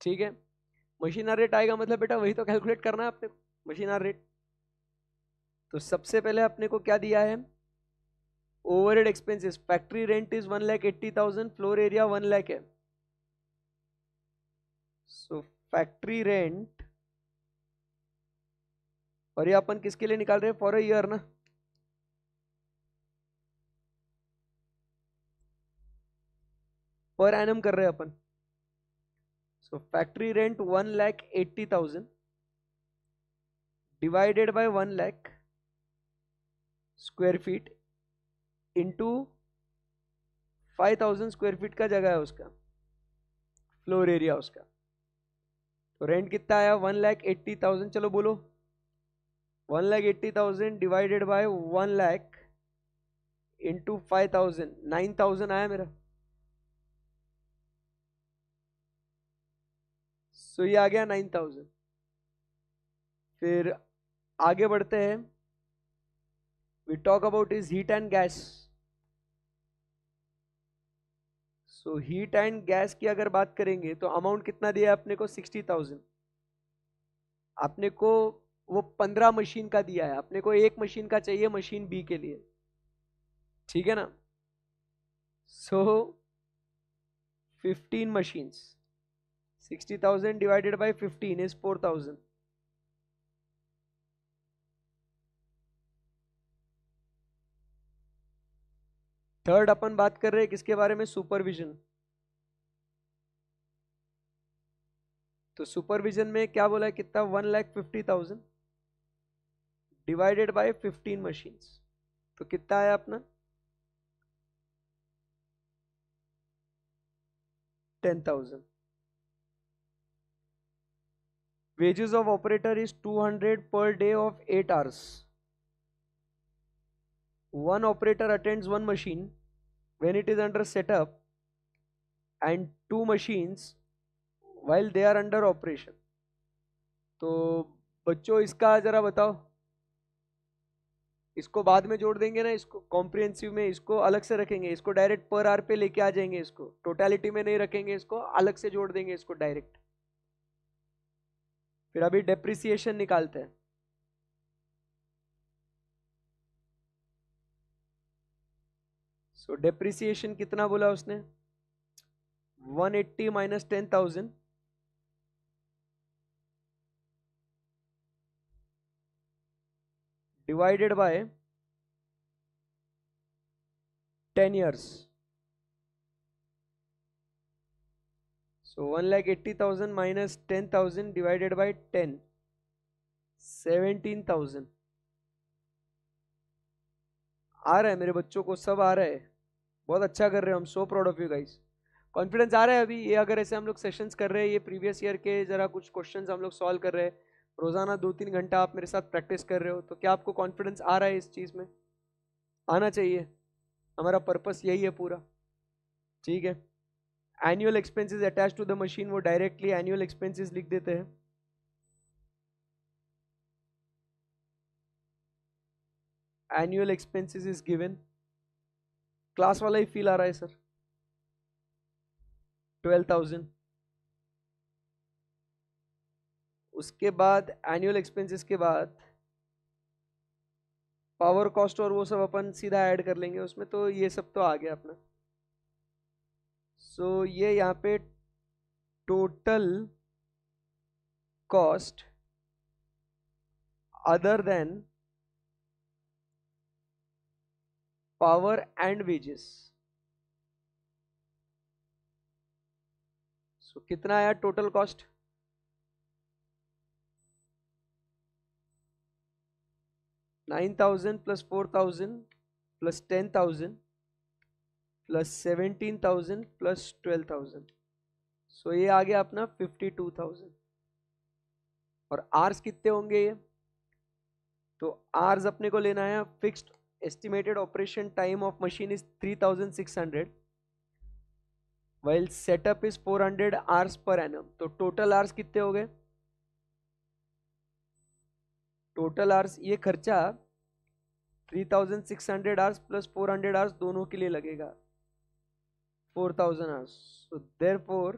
ठीक है. मशीनर रेट आएगा मतलब बेटा वही तो कैलकुलेट करना है अपने को, मशीनर रेट. तो सबसे पहले अपने को क्या दिया है, overhead expenses. Factory rent is 1,80,000, floor area 1 lakh है. सो फैक्ट्री रेंट, और ये अपन किसके लिए निकाल रहे हैं, फॉर अ ईयर ना. पर एनम कर रहे हैं अपन. So factory rent 1,80,000 divided by 1 lakh square feet into 5,000 square feet का जगह है उसका, फ्लोर एरिया उसका. तो रेंट कितना आया 1,80,000. चलो बोलो 1,80,000 डिवाइडेड बाय 1 लाख इंटू 5,000, 9,000 आया मेरा. सो ये आ गया 9,000. फिर आगे बढ़ते हैं. We talk about is heat and gas. So heat and gas की अगर बात करेंगे तो अमाउंट कितना दिया अपने को 60,000. अपने को वो 15 मशीन का दिया है, अपने को एक मशीन का चाहिए मशीन बी के लिए. ठीक है ना. So 15 machines, 60,000 divided by 15 is 4,000. Third अपन बात कर रहे हैं किसके बारे में, सुपरविजन. तो सुपरविजन में क्या बोला है, कितना 1,50,000 डिवाइडेड बाय 15 मशीन्स. तो कितना आया अपना 10,000. wages of operator is 200 per day of 8 hours. One operator attends one machine when it is under setup and 2 machines while they are under operation. तो बच्चों इसका जरा बताओ, इसको बाद में जोड़ देंगे ना, इसको कॉम्प्रिहेंसिव में इसको अलग से रखेंगे, इसको डायरेक्ट पर आवर पे लेके आ जाएंगे, इसको टोटलिटी में नहीं रखेंगे, इसको अलग से जोड़ देंगे इसको डायरेक्ट. फिर अभी डेप्रिसिएशन निकालते हैं. सो डेप्रिसिएशन कितना बोला उसने, 180 minus 10,000 divided by 10 years. So 1,80,000 minus 10,000 divided by 10, 17,000. आ रहा है मेरे बच्चों को, सब आ रहा है, बहुत अच्छा कर रहे हो, हम so proud of you guys. Confidence आ रहा है अभी. ये अगर ऐसे हम लोग सेशंस कर रहे हैं, ये प्रीवियस ईयर के जरा कुछ क्वेश्चंस हम लोग सॉल्व कर रहे हैं, रोजाना 2-3 घंटा आप मेरे साथ प्रैक्टिस कर रहे हो, तो क्या आपको कॉन्फिडेंस आ रहा है इस चीज में, आना चाहिए. हमारा पर्पस यही है पूरा. ठीक है. Annual expenses attach to the machine, वो डायरेक्टली एनुअल एक्सपेंसेस लिख देते हैं. Annual expenses is given. Class वाला ही फील आ रहा है सर. 12,000. उसके बाद एनुअल एक्सपेंसेस के बाद पावर कॉस्ट और वो सब अपन सीधा ऐड कर लेंगे उसमें, तो ये सब तो आ गया अपना. सो ये यहाँ पे total cost other than power and wages. So कितना आया total cost? 9,000 plus 4,000 plus 10,000 plus 17,000 plus 12,000. सो ये आ गया अपना 52,000. और आर्स कितने होंगे ये? तो आर्स अपने को लेना है fixed estimated operation time of machine is 3,600 while setup is 400 hours per annum. तो टोटल आवर्स कितने हो गए? टोटल आवर्स ये खर्चा 3,600 आवर्स प्लस 400 आवर्स दोनों के लिए लगेगा 4,000 hours. So therefore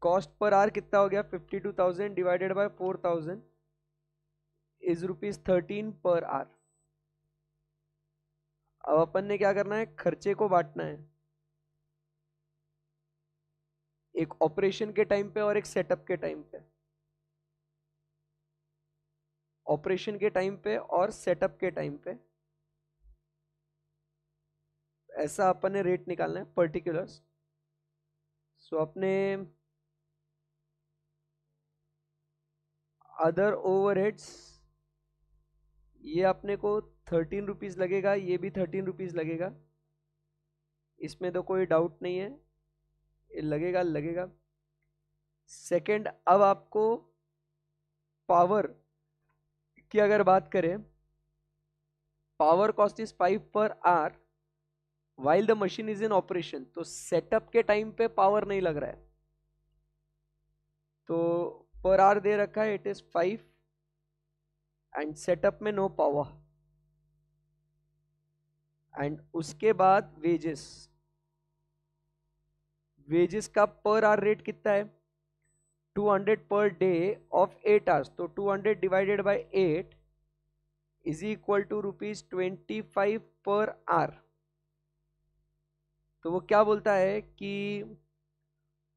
cost per hour कितना हो गया? 52,000 divided by 4,000 is ₹13 per hour. अब अपन ने क्या करना है? खर्चे को बांटना है, एक ऑपरेशन के टाइम पे और एक सेटअप के टाइम पे. ऑपरेशन के टाइम पे और सेटअप के टाइम पे ऐसा अपन ने रेट निकालना है पर्टिकुलर्स. सो अपने अदर ओवरहेड्स ये अपने को 13 रुपीज लगेगा, ये भी 13 रुपीज लगेगा, इसमें तो कोई डाउट नहीं है, ये लगेगा लगेगा. सेकंड, अब आपको पावर की अगर बात करें, power cost is 5 per hour while the machine is in operation. तो सेटअप के टाइम पे पावर नहीं लग रहा है, तो पर आवर दे रखा है इट इज 5 एंड सेटअप में नो पावर. एंड उसके बाद वेजेस, वेजेस का पर आवर रेट कितना है? 200 पर डे ऑफ 8 आवर्स. तो 200 divided by 8 is equal to ₹25 per our. तो वो क्या बोलता है कि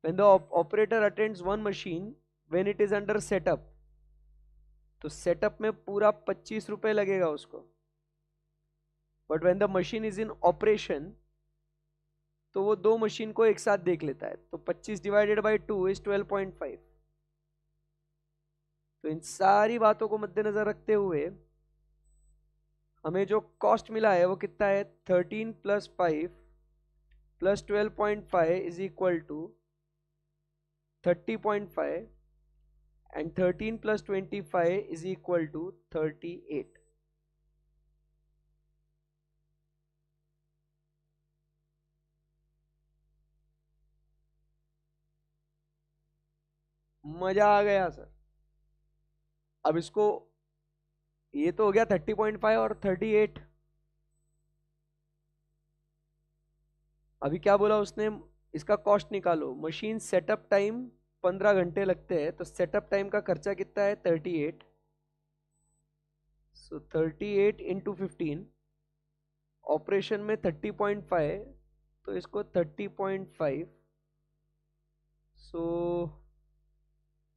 when the operator attends one machine when it is under setup, तो सेटअप में पूरा 25 रुपए लगेगा उसको. But when the machine is in operation, तो वो दो मशीन को एक साथ देख लेता है. तो 25 डिवाइडेड बाई 2 इज 12.5. तो इन सारी बातों को मद्देनजर रखते हुए हमें जो कॉस्ट मिला है वो कितना है? 13 plus 5 plus 12.5 is equal to 30.5 and 13 plus 25 is equal to 38. मजा आ गया सर. अब इसको, ये तो हो गया 30.5 और 38. अभी क्या बोला उसने? इसका कॉस्ट निकालो. मशीन सेटअप टाइम 15 घंटे लगते हैं, तो सेटअप टाइम का खर्चा कितना है? 38. सो 38 इंटू 15, ऑपरेशन में 30.5, तो इसको 30.5. सो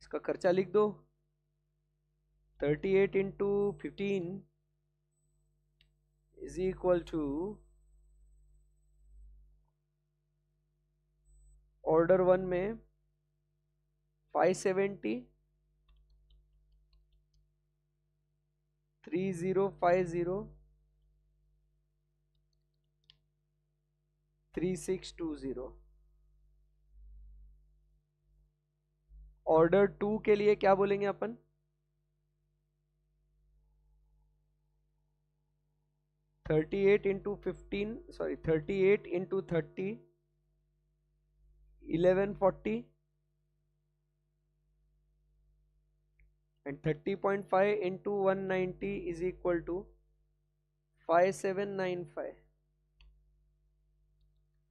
इसका खर्चा लिख दो. 38 into 15 is equal to order 1 में 570, 3050, 3620. ऑर्डर 2 के लिए क्या बोलेंगे अपन? 38 into 15, sorry 38 into 30, 1140 and 30.5 into 190 is equal to 5795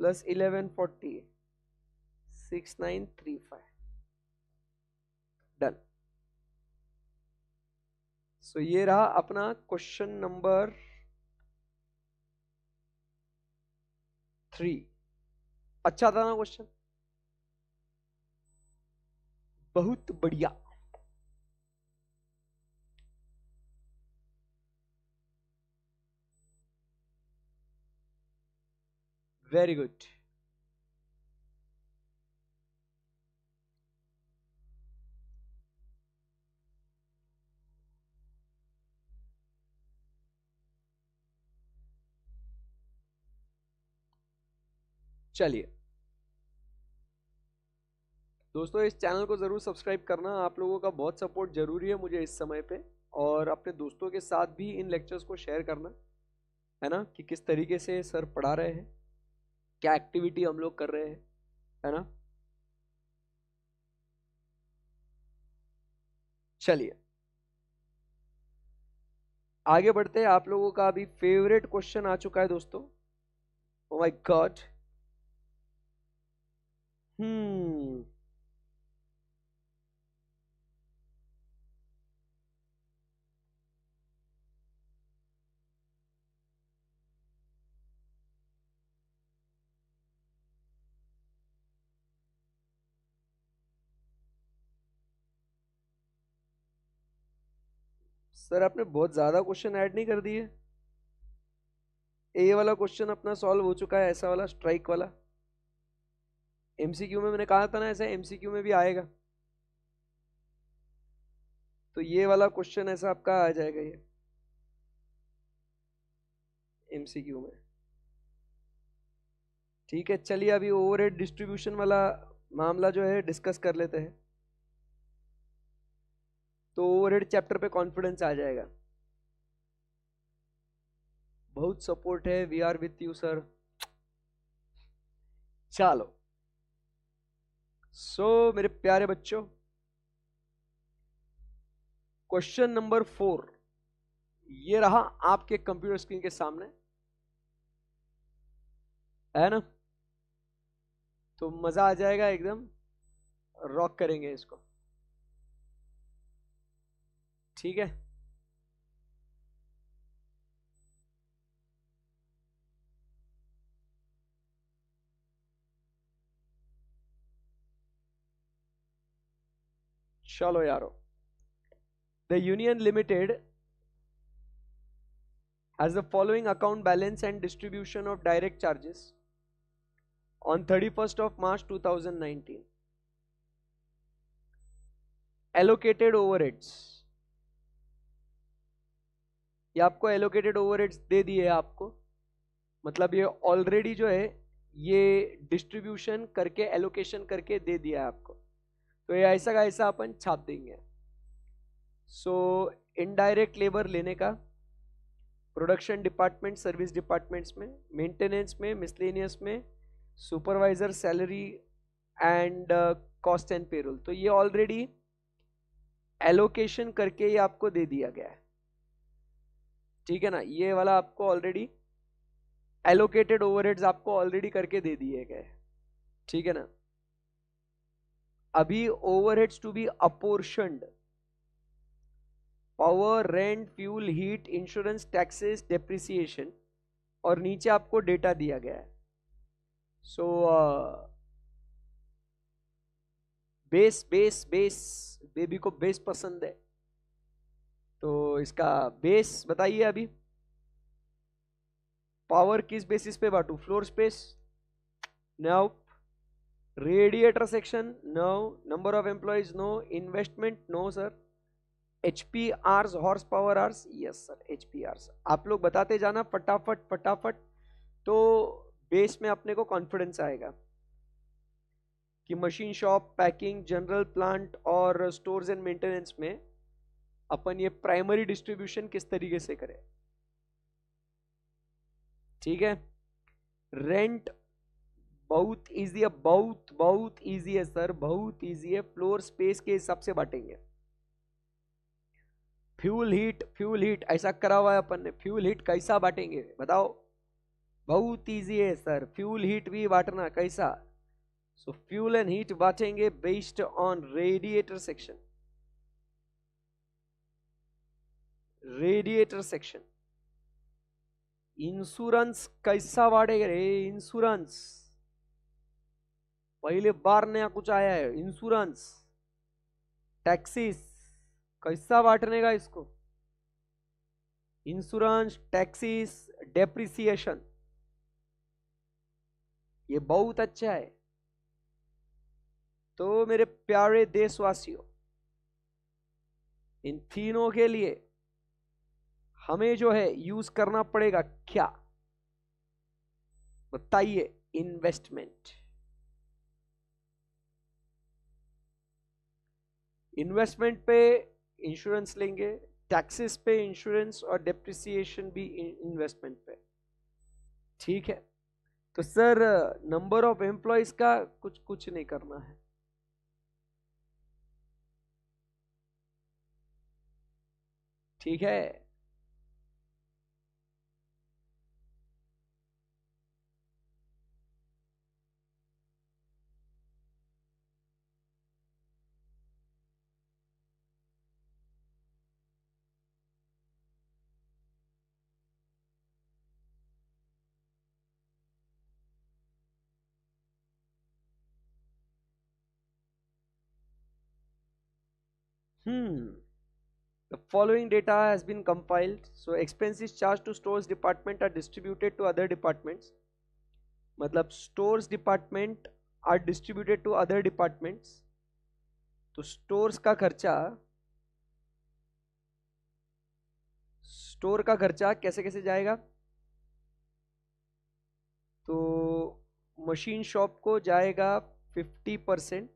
plus 1140 6935. Done. सो ये रहा अपना क्वेश्चन नंबर 3. अच्छा था ना क्वेश्चन? बहुत बढ़िया। Very good. चलिए दोस्तों, इस चैनल को ज़रूर सब्सक्राइब करना। आप लोगों का बहुत सपोर्ट जरूरी है मुझे इस समय पे, और अपने दोस्तों के साथ भी इन लेक्चर्स को शेयर करना, है ना, कि किस तरीके से सर पढ़ा रहे हैं, क्या एक्टिविटी हम लोग कर रहे हैं, है ना। चलिए आगे बढ़ते हैं। आप लोगों का अभी फेवरेट क्वेश्चन आ चुका है दोस्तों। Oh my God. Hmm sir आपने बहुत ज्यादा क्वेश्चन ऐड नहीं कर दिए। ए वाला क्वेश्चन अपना सॉल्व हो चुका है, ऐसा वाला स्ट्राइक वाला। एमसीक्यू में मैंने कहा था ना, ऐसा एमसीक्यू में भी आएगा। तो ये वाला क्वेश्चन ऐसा आपका आ जाएगा ये एमसीक्यू में। ठीक है, चलिए अभी ओवरहेड डिस्ट्रीब्यूशन वाला मामला जो है डिस्कस कर लेते हैं। तो ओवरहेड चैप्टर पे कॉन्फिडेंस आ जाएगा। बहुत सपोर्ट है, we are with you sir. चलो मेरे प्यारे बच्चों, क्वेश्चन नंबर 4 ये रहा आपके कंप्यूटर स्क्रीन के सामने, है ना। तो मजा आ जाएगा एकदम, रॉक करेंगे इसको। ठीक है, चलो यारो। The union limited has the following account balance and distribution of direct charges on 31st of March 2019. Allocated overheads, ये आपको एलोकेटेड ओवरहेड्स दे दिए है आपको, मतलब ये ऑलरेडी जो है ये डिस्ट्रीब्यूशन करके एलोकेशन करके दे दिया है आपको। तो ये ऐसा का ऐसा अपन छाप देंगे। सो इनडायरेक्ट लेबर लेने का प्रोडक्शन डिपार्टमेंट, सर्विस डिपार्टमेंट्स में, मेंटेनेंस में, मिसलेनियस में, supervisor salary and cost and payroll, तो ये ऑलरेडी एलोकेशन करके ये आपको दे दिया गया है। ठीक है ना, ये वाला आपको ऑलरेडी एलोकेटेड ओवरहेड्स आपको ऑलरेडी करके दे दिए गए। ठीक है ना। अभी overheads to be apportioned, power, rent, fuel, heat, insurance, taxes, depreciation, और नीचे आपको डेटा दिया गया है। सो बेस बेस बेस, बेबी को बेस पसंद है, तो इसका बेस बताइए अभी। पावर किस बेसिस पे बांटू? Floor space? No. Radiator section? No. Number of employees? No. Investment? No sir. HP hours, horse power hours? Yes sir, HP hours. आप लोग बताते जाना फटाफट फटाफट, तो बेस में अपने को कॉन्फिडेंस आएगा कि machine shop, packing, general plant और स्टोर्स एंड मेंटेनेंस में अपन ये प्राइमरी डिस्ट्रीब्यूशन किस तरीके से करें। ठीक है। रेंट बहुत इजी है, बहुत बहुत इजी है सर, बहुत इजी है। फ्लोर स्पेस के हिसाब से बांटेंगे। फ्यूल हीट, फ्यूल हीट ऐसा करा हुआ है अपन ने, फ्यूल हीट कैसा बांटेंगे बताओ? बहुत इजी है सर, फ्यूल हीट भी बांटना कैसा? सो फ्यूल एंड हीट बांटेंगे based on radiator section. Radiator section. Insurance कैसा बांटेगा रे? इंश्योरेंस पहले बार नया कुछ आया है, इंश्योरेंस। टैक्सीज कैसा बांटने का इसको, इंश्योरेंस, टैक्सीज, डेप्रिसिएशन, ये बहुत अच्छा है। तो मेरे प्यारे देशवासियों, इन तीनों के लिए हमें जो है यूज करना पड़ेगा क्या, बताइए। इन्वेस्टमेंट। इन्वेस्टमेंट पे इंश्योरेंस लेंगे, टैक्सेस पे इंश्योरेंस, और डेप्रिसिएशन भी इन्वेस्टमेंट पे, ठीक है। तो सर नंबर ऑफ एम्प्लॉयज का कुछ कुछ नहीं करना है, ठीक है। The following data has been compiled. So expenses charged to stores department are distributed to other departments. मतलब stores department are distributed to other departments. तो stores का खर्चा, स्टोर का खर्चा कैसे कैसे जाएगा, तो मशीन शॉप को जाएगा 50%,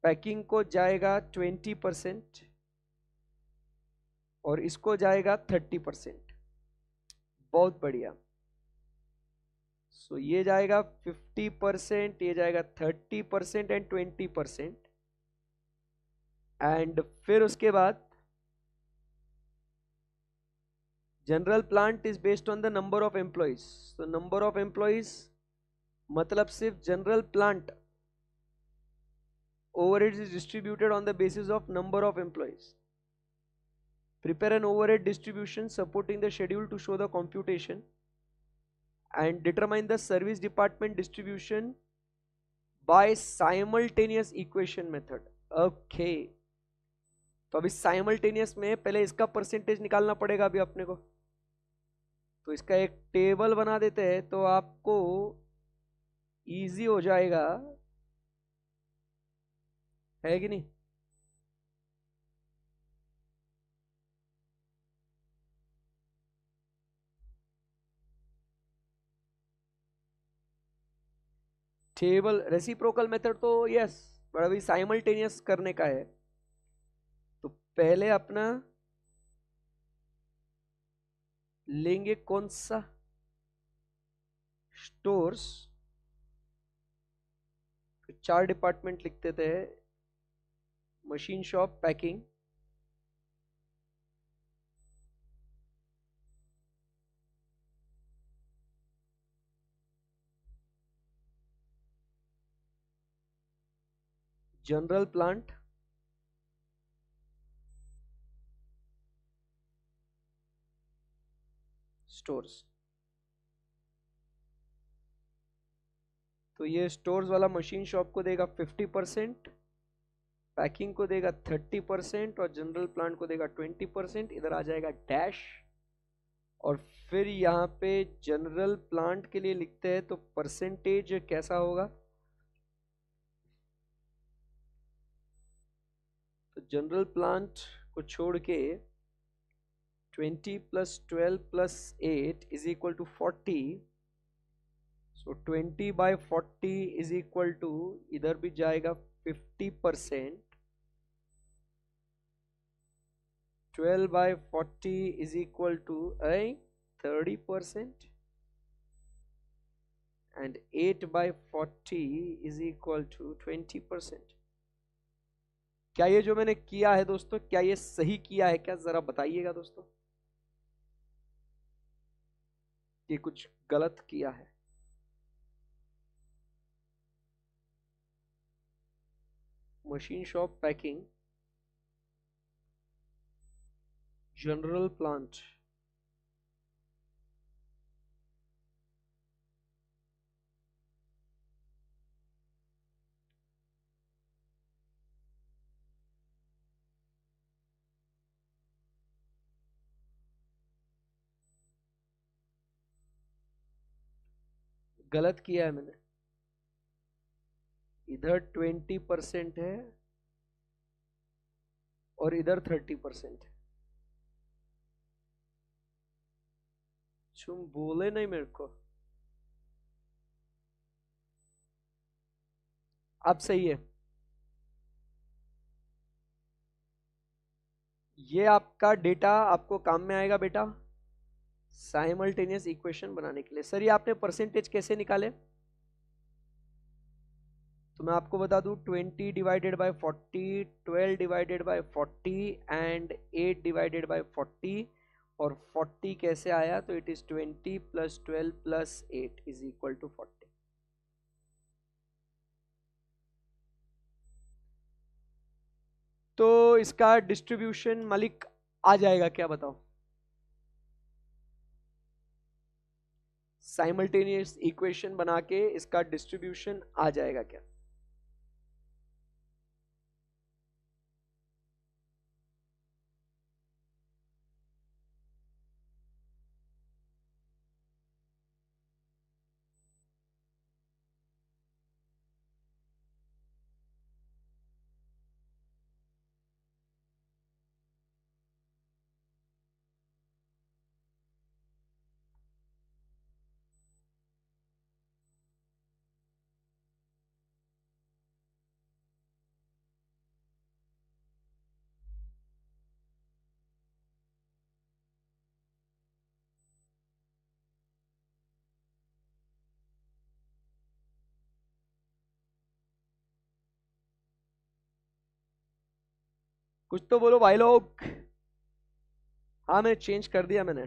पैकिंग को जाएगा 20%, और इसको जाएगा 30%। बहुत बढ़िया। सो ये जाएगा 50%, ये जाएगा 30% एंड 20%। एंड फिर उसके बाद general plant is based on the number of employees. तो नंबर ऑफ एम्प्लॉइज मतलब सिर्फ general plant overhead is distributed on the basis of number of employees. Prepare an overhead distribution supporting the schedule to show the computation, and determine the service department distribution by simultaneous equation method. Okay. तो अभी simultaneous में पहले इसका परसेंटेज निकालना पड़ेगा अभी अपने को। तो इसका एक टेबल बना देते हैं तो आपको इजी हो जाएगा, है कि नहीं। टेबल रेसिप्रोकल मेथड तो यस, पर अभी साइमल्टेनियस करने का है। तो पहले अपना लेंगे कौन सा, स्टोर्स। 4 डिपार्टमेंट लिखते थे, machine shop, packing, general plant, stores. तो ये स्टोर्स वाला मशीन शॉप को देगा 50%, पैकिंग को देगा 30% और जनरल प्लांट को देगा 20%। इधर आ जाएगा डैश, और फिर यहाँ पे जनरल प्लांट के लिए लिखते हैं तो परसेंटेज कैसा होगा, तो जनरल प्लांट को छोड़ के 20 + 12 + 8 is equal to 40। So 20/40 is equal to, इधर भी जाएगा 50%, 12/40 is equal to 30%, and 8/40 is equal to 20%। क्या ये जो मैंने किया है दोस्तों, क्या ये सही किया है क्या, जरा बताइएगा दोस्तों, ये कुछ गलत किया है। Machine shop, packing, general plant, गलत किया है मैंने, इधर 20% है और इधर 30% है। तुम बोले नहीं मेरे को। अब सही है। ये आपका डेटा आपको काम में आएगा बेटा साइमल्टेनियस इक्वेशन बनाने के लिए। सर ये आपने परसेंटेज कैसे निकाले? तो मैं आपको बता दूं 20 divided by 40, 12 divided by 40 and 8 divided by 40। और 40 कैसे आया? तो it is 20 plus 12 plus 8 is equal to 40। तो इसका डिस्ट्रीब्यूशन मलिक आ जाएगा क्या बताओ? साइमल्टेनियस इक्वेशन बना के इसका डिस्ट्रीब्यूशन आ जाएगा क्या? कुछ तो बोलो भाई लोग। हाँ मैंने चेंज कर दिया मैंने।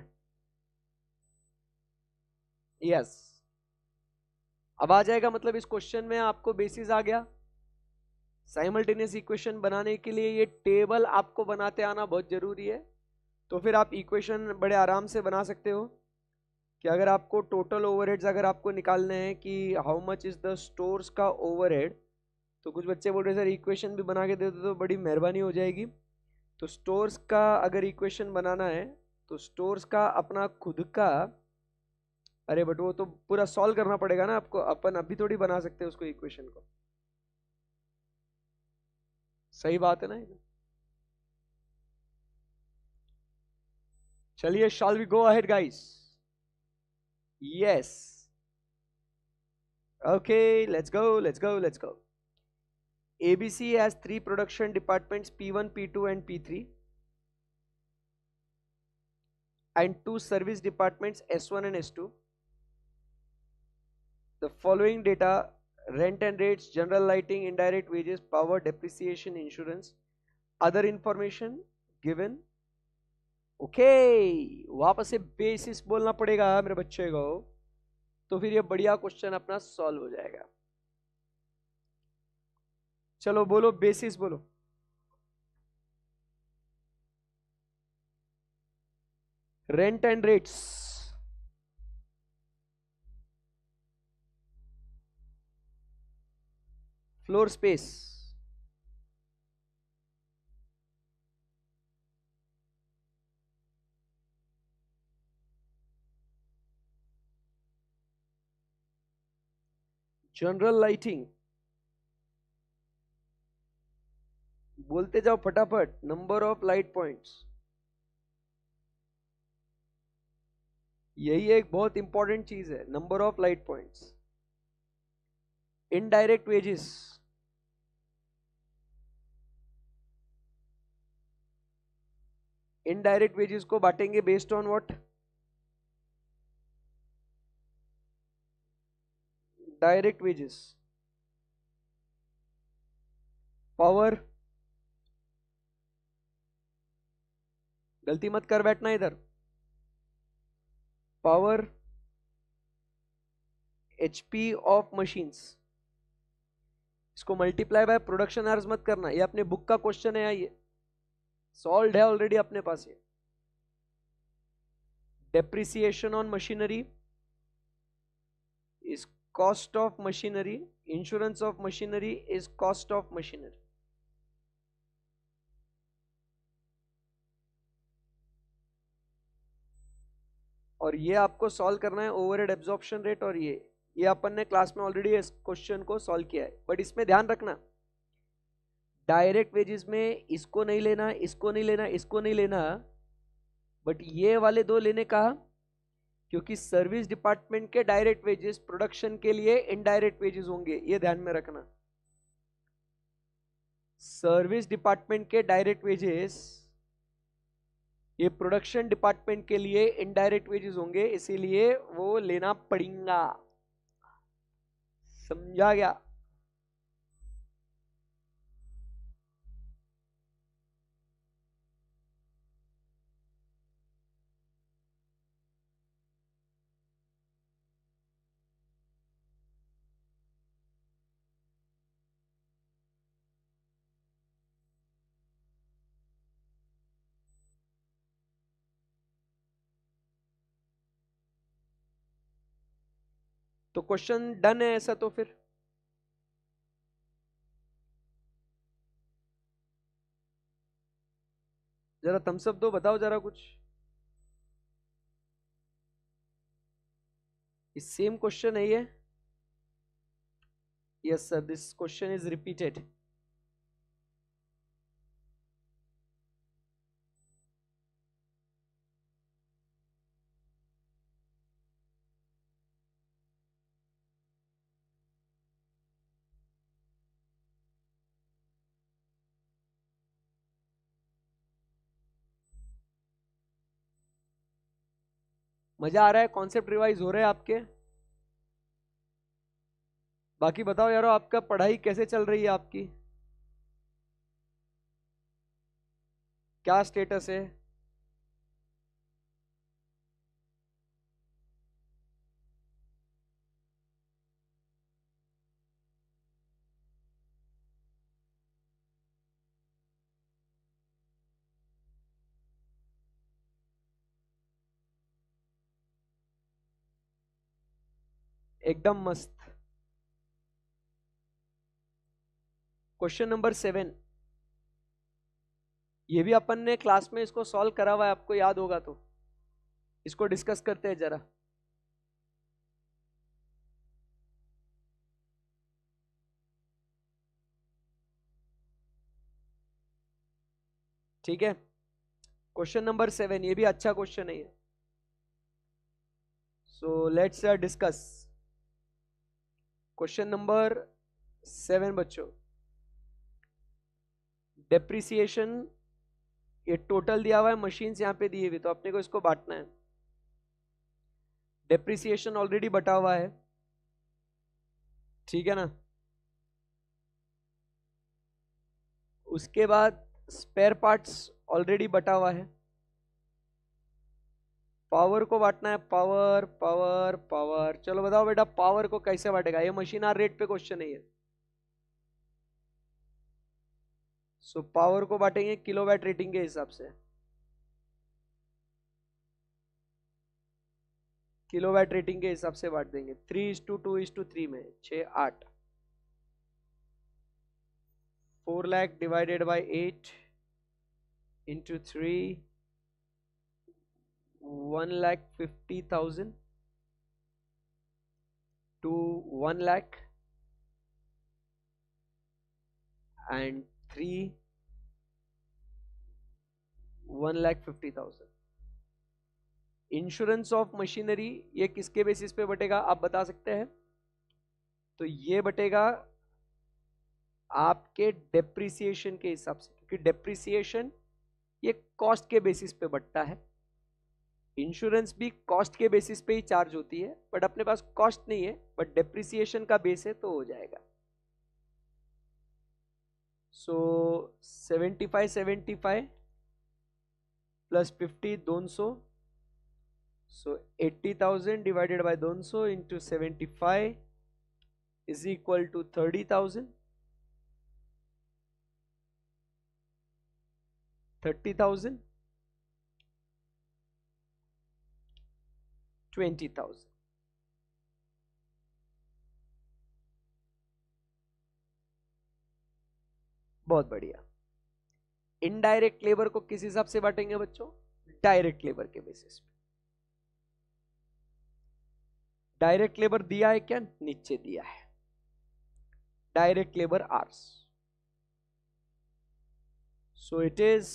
यस अब आ जाएगा, मतलब इस क्वेश्चन में आपको बेसिस आ गया। साइमल्टेनियस इक्वेशन बनाने के लिए ये टेबल आपको बनाते आना बहुत जरूरी है। तो फिर आप इक्वेशन बड़े आराम से बना सकते हो कि अगर आपको टोटल ओवरहेड्स अगर आपको निकालने हैं कि how much is the stores का ओवरहेड, तो कुछ बच्चे बोल रहे सर इक्वेशन भी बना के दे दो तो बड़ी मेहरबानी हो जाएगी। तो स्टोर्स का अगर इक्वेशन बनाना है तो स्टोर्स का अपना खुद का, अरे बट वो तो पूरा सॉल्व करना पड़ेगा ना आपको, अपन अभी थोड़ी बना सकते हैं उसको इक्वेशन को। सही बात है ना? चलिए shall we go ahead guys? Yes okay let's go let's go let's go. ABC has 3 production departments P1, P2 and P3 and 2 service departments S1 and S2. The following data: rent and rates, general lighting, indirect wages, power, depreciation, insurance, other information given. Okay, वापस से बेसिस बोलना पड़ेगा मेरे बच्चे को, तो फिर ये बढ़िया क्वेश्चन अपना सॉल्व हो जाएगा। चलो बोलो बेसिस बोलो। Rent and rates, floor space, general lighting, बोलते जाओ फटाफट, नंबर ऑफ लाइट पॉइंट्स, यही एक बहुत इंपॉर्टेंट चीज है, number of light points. Indirect wages, indirect wages को बांटेंगे based on what? Direct wages, power, गलती मत कर बैठना इधर, पावर, एचपी ऑफ मशीन्स, इसको मल्टीप्लाई बाय प्रोडक्शन आवर्स मत करना, ये अपने बुक का क्वेश्चन है, ये सॉल्व है ऑलरेडी अपने पास। ये depreciation on machinery is cost of machinery, insurance of machinery is cost of machinery. और ये आपको सॉल्व करना है ओवरहेड एब्जॉर्प्शन रेट, और ये ये अपन ने क्लास में ऑलरेडी इस क्वेश्चन को सॉल्व किया है, बट इसमें ध्यान रखना डायरेक्ट वेजेस में इसको नहीं लेना, इसको नहीं लेना, इसको नहीं लेना, बट ये वाले दो लेने का, क्योंकि सर्विस डिपार्टमेंट के डायरेक्ट वेजेस प्रोडक्शन के लिए इनडायरेक्ट वेजेस होंगे, ये ध्यान में रखना। सर्विस डिपार्टमेंट के डायरेक्ट वेजेस ये प्रोडक्शन डिपार्टमेंट के लिए इनडायरेक्ट वेजेस होंगे, इसीलिए वो लेना पड़ेगा। समझा गया? तो क्वेश्चन डन है ऐसा, तो फिर जरा थम्स अप दो, बताओ जरा कुछ। सेम क्वेश्चन है ये? Yes sir, this question is repeated. मजा आ रहा है? कॉन्सेप्ट रिवाइज हो रहे हैं आपके? बाकी बताओ यारो, आपका पढ़ाई कैसे चल रही है आपकी? क्या स्टेटस है? एकदम मस्त। क्वेश्चन नंबर 7, ये भी अपन ने क्लास में इसको सॉल्व करा हुआ है, आपको याद होगा, तो इसको डिस्कस करते हैं जरा। ठीक है, क्वेश्चन नंबर 7, ये भी अच्छा क्वेश्चन है ये। So let's discuss question number 7 बच्चों। डेप्रिसिएशन, ये टोटल दिया हुआ है, मशीन्स यहां पे दी हुई, तो अपने को इसको बांटना है। डेप्रिसिएशन ऑलरेडी बटा हुआ है, ठीक है ना। उसके बाद स्पेयर पार्ट्स ऑलरेडी बटा हुआ है। पावर को बांटना है, पावर पावर पावर। चलो बताओ बेटा, पावर को कैसे बांटेगा? ये मशीन आर रेट पे क्वेश्चन है ये। सो पावर को बांटेंगे किलोवाट रेटिंग के हिसाब से। किलोवाट रेटिंग के हिसाब से बांट देंगे, 3:2:3 में, 6:8। 4 lakh divided by 8 into 3, 1,50,000 to 1 lakh and 3, 1,50,000। Insurance of machinery ये किसके बेसिस पे बटेगा, आप बता सकते हैं? तो ये बटेगा आपके डेप्रिसिएशन के हिसाब से, क्योंकि डेप्रिसिएशन ये कॉस्ट के बेसिस पे बटता है। इंश्योरेंस भी कॉस्ट के बेसिस पे ही चार्ज होती है, बट अपने पास कॉस्ट नहीं है, बट डेप्रिसिएशन का बेस है, तो हो जाएगा। So 75 plus 50, 200। So 80,000 divided by 200 into 75 is equal to 30,000। 30,000, 20,000। बहुत बढ़िया। इनडायरेक्ट लेबर को किस हिसाब से बांटेंगे बच्चों? डायरेक्ट लेबर के बेसिस पे। डायरेक्ट लेबर दिया है क्या? नीचे दिया है, direct labour hours. So it is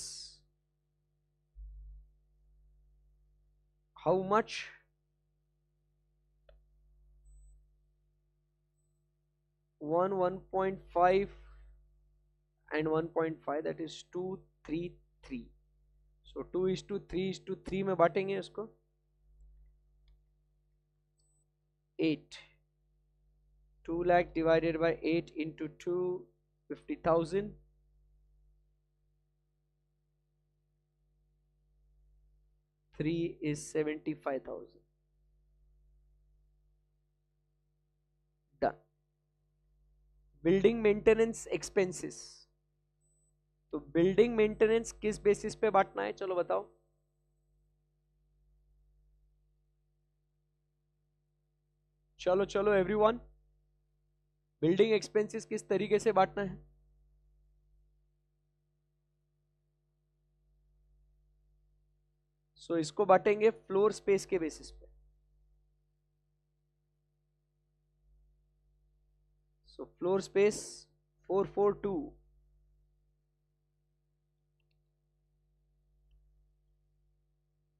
how much? 1.5 and 1.5, that is 233. So 2:3 में बांटेंगे इसको. 8. 2 lakh divided by 8 into 2, 50,000. 3 is 75,000. Done. Building maintenance expenses. तो बिल्डिंग मेंटेनेंस किस बेसिस पे बांटना है, चलो बताओ. चलो चलो एवरीवन, बिल्डिंग एक्सपेंसेस किस तरीके से बांटना है? सो इसको बांटेंगे फ्लोर स्पेस के बेसिस पे. सो floor space 442,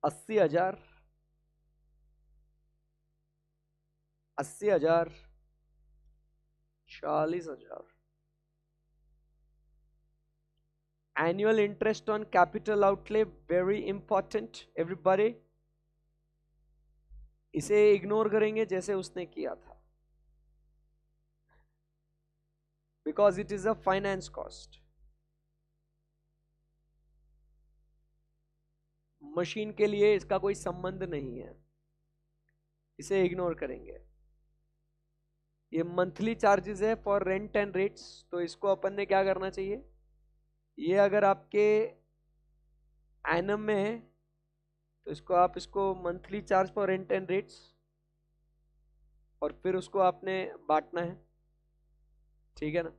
80,000, 80,000, 40,000. Annual interest on capital outlay, very important everybody. इसे इग्नोर करेंगे जैसे उसने किया था, because it is a finance cost. Machine के लिए इसका कोई संबंध नहीं है, इसे इग्नोर करेंगे. ये मंथली चार्जेस है फॉर रेंट एंड रेट्स, तो इसको अपन ने क्या करना चाहिए, ये अगर आपके एनम में है तो इसको monthly charge for rent and rates, और फिर उसको आपने बांटना है. ठीक है ना.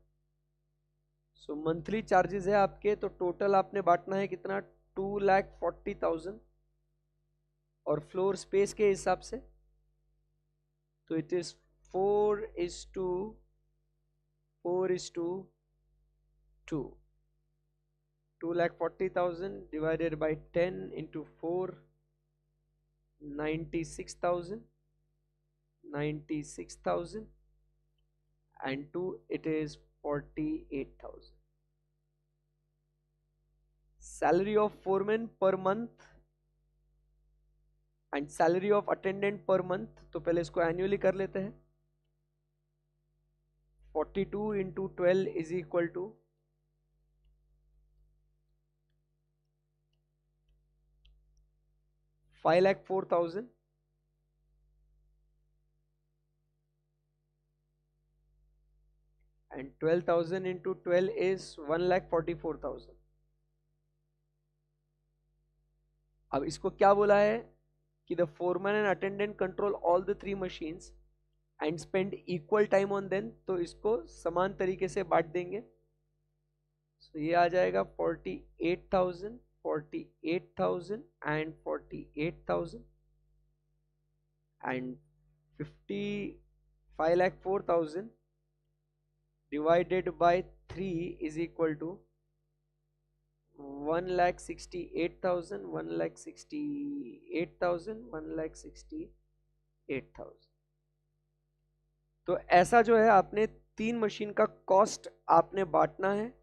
सो मंथली चार्जेस है आपके, तो टोटल आपने बांटना है कितना, 2,40,000, और फ्लोर स्पेस के हिसाब से तो it is 4:2. 2,40,000 divided by 10 into 4, 96,000. 96,000 and 2, it is 48,000. Salary of foreman per month and salary of attendant per month, तो पहले इसको एनुअली कर लेते हैं. 42 into 12 is equal to 5,04,000. And 12,000 into 12 is 1,44,000. अब इसको क्या बोला है कि the foreman and attendant control all the 3 machines and spend equal time on them, तो इसको समान तरीके से बांट देंगे. तो ये आ जाएगा 48,000, 48,000 and 48,000 and 5,04,000 divided by 3 is equal to 1,68,000, 1,68,000, 1,68,000. तो ऐसा जो है आपने 3 मशीन का कॉस्ट आपने बांटना है,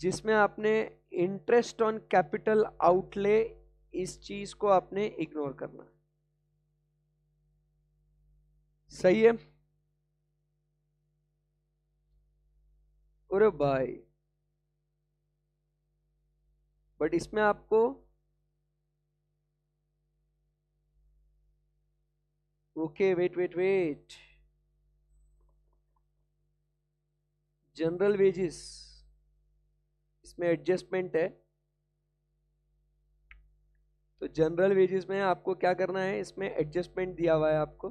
जिसमें आपने इंटरेस्ट ऑन कैपिटल आउटले इस चीज को आपने इग्नोर करना है. सही है? अरे भाई, बट इसमें आपको ओके, वेट, जनरल वेजेस, इसमें एडजस्टमेंट है. तो जनरल वेजेस में आपको क्या करना है, इसमें एडजस्टमेंट दिया हुआ है आपको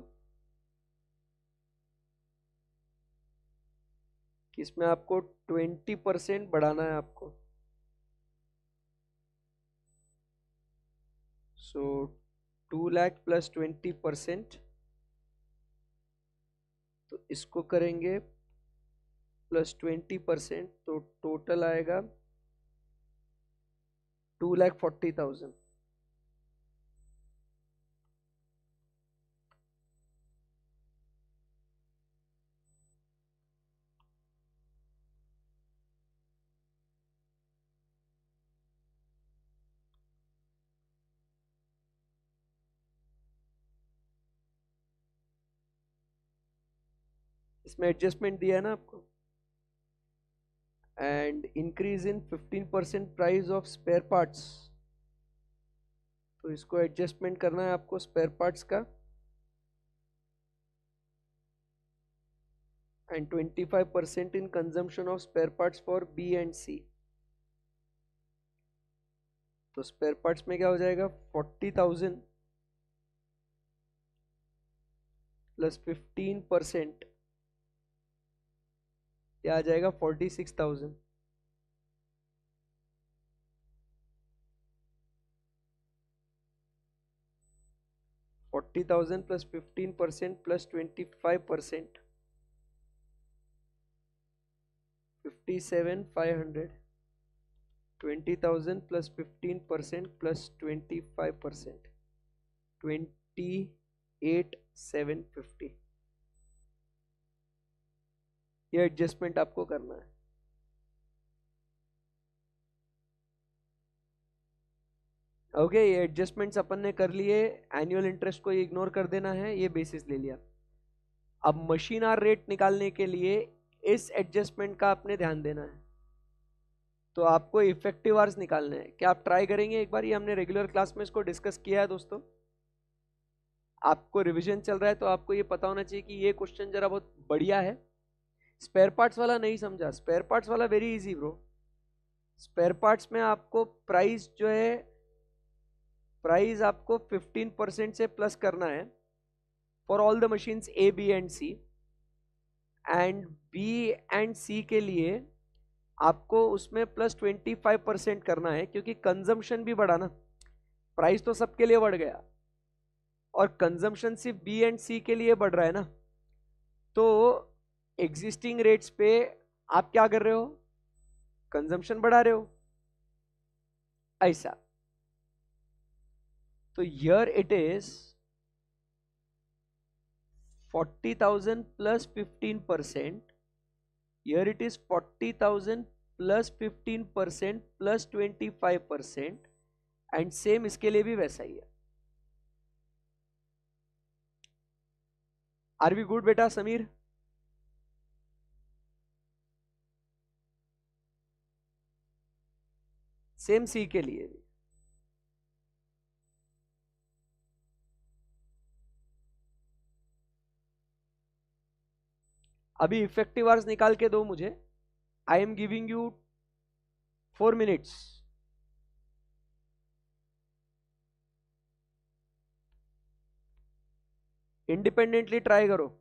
कि इसमें आपको 20% बढ़ाना है आपको. सो 2 लाख प्लस 20%, इसको करेंगे +20%, तो टोटल आएगा 2,40,000। इसमें एडजस्टमेंट दिया है ना आपको, and increase in 15% price of spare parts, तो इसको एडजस्टमेंट करना है आपको स्पेयर पार्ट्स का, and 25% in consumption of spare parts for B and C. तो स्पेयर पार्ट्स में क्या हो जाएगा, 40,000 प्लस 15%, क्या आ जाएगा 46,000। $40,000 प्लस 15% प्लस 25%, 57,500। 20,000 plus 15% plus 25%, 28,750। ये एडजस्टमेंट आपको करना है। ओके, ये एडजस्टमेंट्स अपन ने कर लिए। एनुअल इंटरेस्ट को इग्नोर कर देना है, ये बेसिस ले लिया। अब मशीन आर रेट निकालने के लिए इस एडजस्टमेंट का आपने ध्यान देना है। तो आपको इफेक्टिव आवर्स निकालने हैं। क्या आप ट्राई करेंगे एक बार? ये हमने रेगुलर क्लास में इसको डिस्कस किया है दोस्तों। आपको रिवीजन चल रहा है तो आपको ये पता होना चाहिए कि ये क्वेश्चन जरा बहुत बढ़िया है। स्पेयर पार्ट्स वाला नहीं समझा, स्पेयर पार्ट्स वाला very easy bro. Spare parts में आपको प्राइस जो है, प्राइस आपको 15% से प्लस करना है for all the machines A B and C, and B and C के लिए आपको उसमें +25% करना है, क्योंकि कंजम्पशन भी बढ़ा ना। प्राइस तो सबके लिए बढ़ गया और कंजम्पशन सिर्फ बी एंड सी के लिए बढ़ रहा है ना। तो एग्जिस्टिंग रेट्स पे आप क्या कर रहे हो, कंजम्पशन बढ़ा रहे हो, ऐसा। तो here it is 40,000 plus 15%, here it is 40,000 plus 15% plus 25%, and same इसके लिए भी वैसा ही है। आर वी गुड बेटा समीर? सेम सी के लिए भी। अभी इफेक्टिव आवर्स निकाल के दो मुझे। I am giving you 4 minutes. Independently try करो।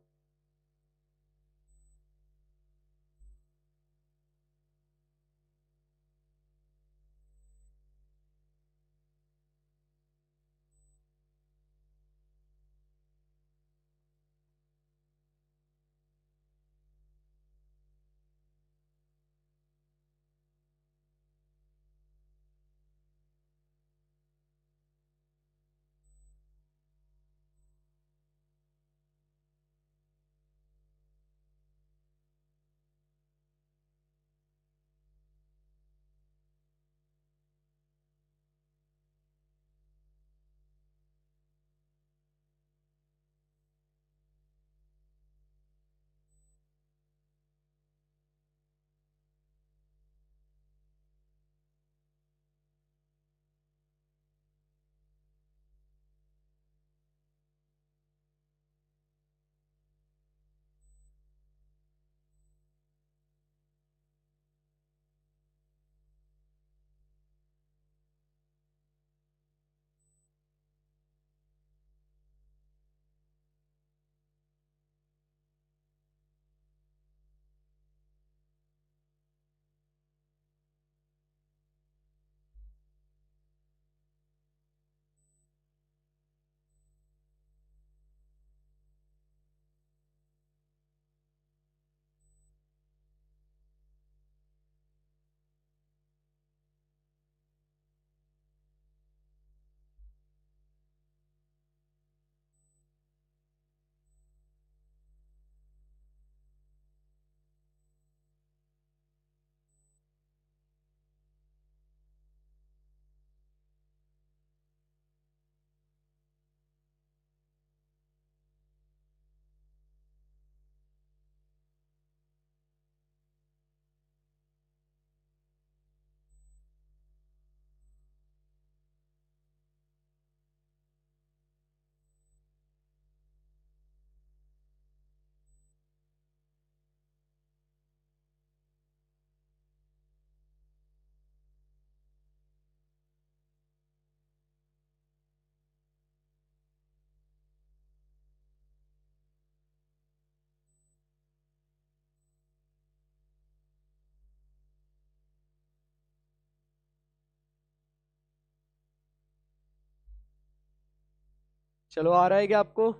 चलो आ रहा है क्या आपको?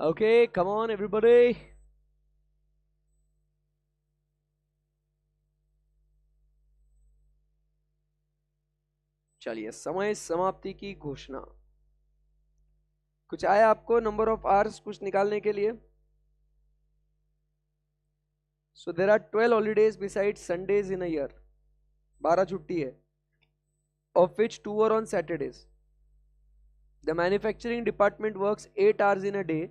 Okay, come on everybody. चलिए, समय समाप्ति की घोषणा। कुछ आया आपको नंबर ऑफ आवर्स कुछ निकालने के लिए? So there are 12 holidays beside Sundays in a year. 12 छुट्टी है, of which 2 are on Saturdays. The manufacturing department works 8 hours in a day,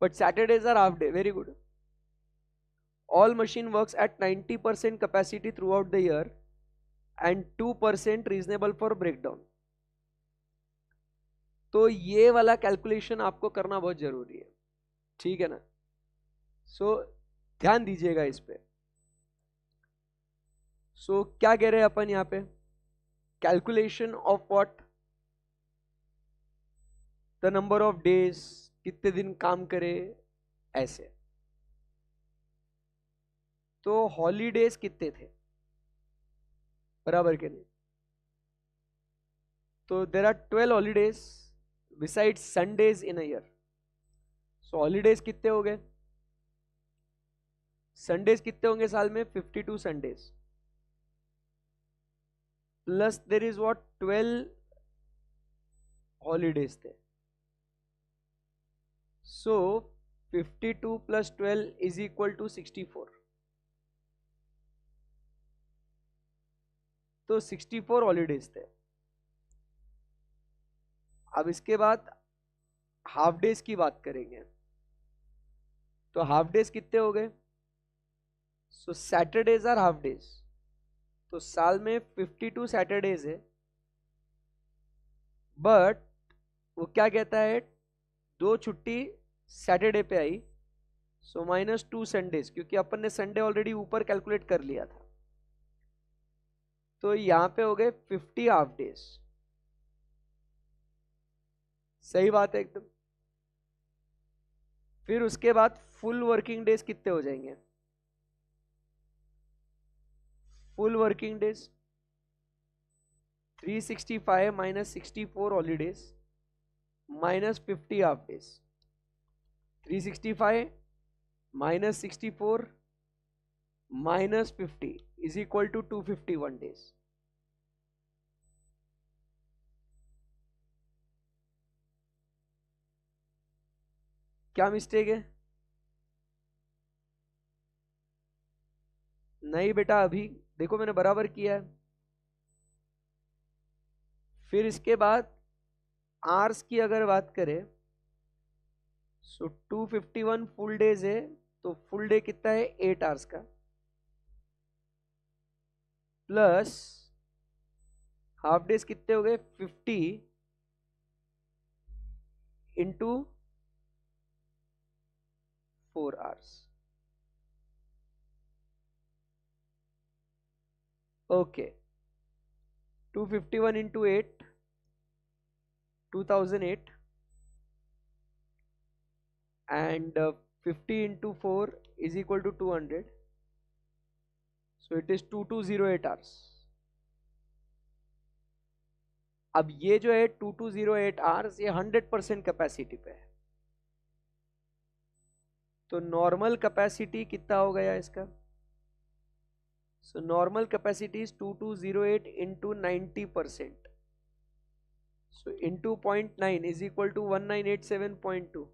but Saturdays are half day. Very good. All machine works at 90% capacity throughout the year and 2% reasonable for breakdown. तो ये वाला कैलकुलेशन आपको करना बहुत जरूरी है, ठीक है ना? सो ध्यान दीजिएगा इस पे। सो क्या कह रहे हैं अपन यहाँ पे? Calculation of what? The number of days, कितने दिन काम करे, ऐसे। तो हॉलीडेज कितने थे, बराबर के नहीं? तो there are 12 holidays beside Sundays in a year. So holidays कितने हो गए? संडेज कितने होंगे साल में? 52 Sundays, plus there is what 12 holidays थे। So 52 plus 12 is equal to 64। तो 64 हॉलीडेज थे। अब इसके बाद हाफ डेज की बात करेंगे। तो हाफ डेज कितने हो गए? सो सैटरडेज आर हाफ डेज। तो साल में 52 सैटरडेज है, बट वो क्या कहता है, 2 छुट्टी सैटरडे पे आई, सो -2 संडेज, क्योंकि अपन ने संडे ऑलरेडी ऊपर कैलकुलेट कर लिया था। तो यहां पे हो गए 50 हाफ डेज। सही बात है एकदम। फिर उसके बाद फुल वर्किंग डेज कितने हो जाएंगे? Full working days 365 minus 64 holidays minus 50 half days. 365 minus 64 minus 50 is equal to 251 days. क्या मिस्टेक है? नहीं बेटा, अभी देखो मैंने बराबर किया है। फिर इसके बाद आवर्स की अगर बात करें, सो 251 फुल डेज है, तो फुल डे कितना है? 8 आवर्स का, प्लस हाफ डेज कितने हो गए? 50 into 4 hours. Okay, 251 into 8 2008 and 50 into 4 is equal to 200, so it is 2208 hours. अब ये जो है 2208 आवर्स, ये 100% कैपेसिटी पे है। तो नॉर्मल कैपेसिटी कितना हो गया इसका? So normal capacity is 2208 into 90%. So into 0.9 is equal to 1987.2.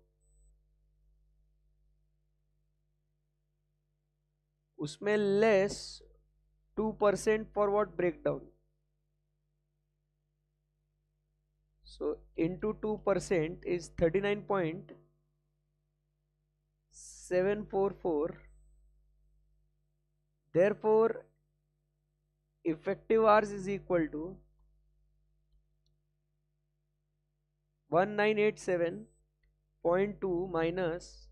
उसमें less 2% for what breakdown. So into 2% is 39.744. Therefore effective hours is equal to 1987.2 minus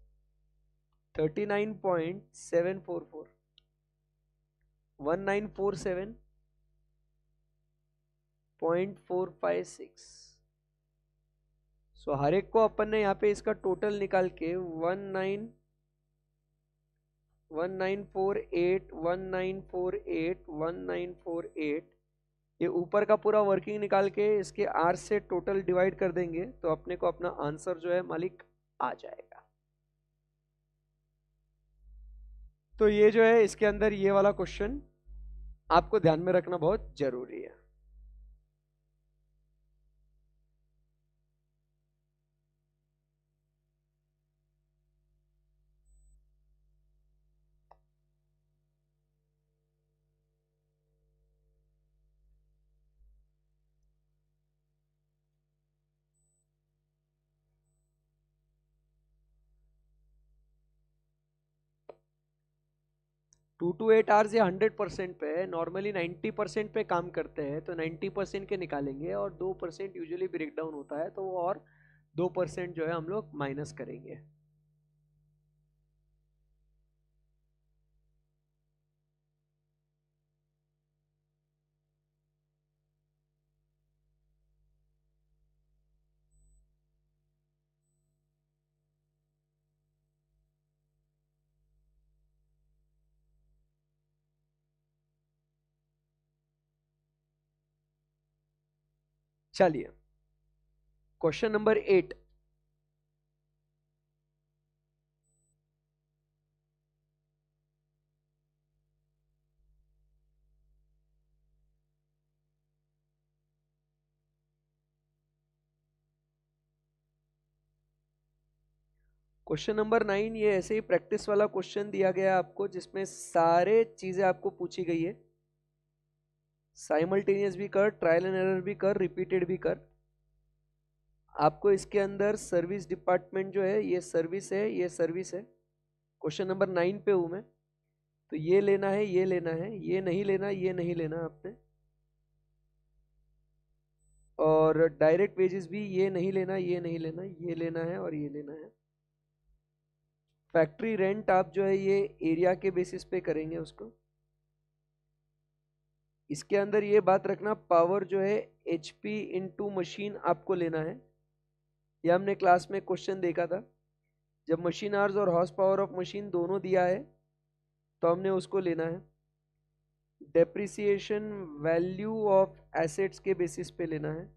39.744. 1947.456. सो हर एक को अपन ने यहाँ पे इसका टोटल निकाल के 1948 ये ऊपर का पूरा वर्किंग निकाल के इसके आर से टोटल डिवाइड कर देंगे तो अपने को अपना आंसर जो है मालिक आ जाएगा। तो ये जो है इसके अंदर ये वाला क्वेश्चन आपको ध्यान में रखना बहुत जरूरी है। टू टू 8 आवर्स ये 100% पे है, नॉर्मली 90% पे काम करते हैं तो 90% के निकालेंगे और 2% यूजुअली ब्रेक डाउन होता है तो वो और 2% जो है हम लोग माइनस करेंगे। चलिए क्वेश्चन नंबर 8। क्वेश्चन नंबर 9 ये ऐसे ही प्रैक्टिस वाला क्वेश्चन दिया गया आपको जिसमें सारे चीजें आपको पूछी गई है। साइमल्टेनियस भी कर, ट्रायल एंड एरर भी कर, रिपीटेड भी कर। आपको इसके अंदर सर्विस डिपार्टमेंट जो है ये सर्विस है, ये सर्विस है। क्वेश्चन नंबर 9 पे हूं मैं, तो ये लेना है, ये लेना है, ये नहीं लेना, ये नहीं लेना आपने। और डायरेक्ट वेजेस भी ये नहीं लेना, ये नहीं लेना, ये लेना है और ये लेना है। फैक्ट्री रेंट आप जो है ये एरिया के बेसिस पे करेंगे उसको। इसके अंदर ये बात रखना पावर जो है HP इंटू मशीन आपको लेना है। ये हमने क्लास में क्वेश्चन देखा था, जब मशीन आवर्स और हॉर्स पावर ऑफ मशीन दोनों दिया है तो हमने उसको लेना है। डेप्रिसिएशन वैल्यू ऑफ एसेट्स के बेसिस पे लेना है।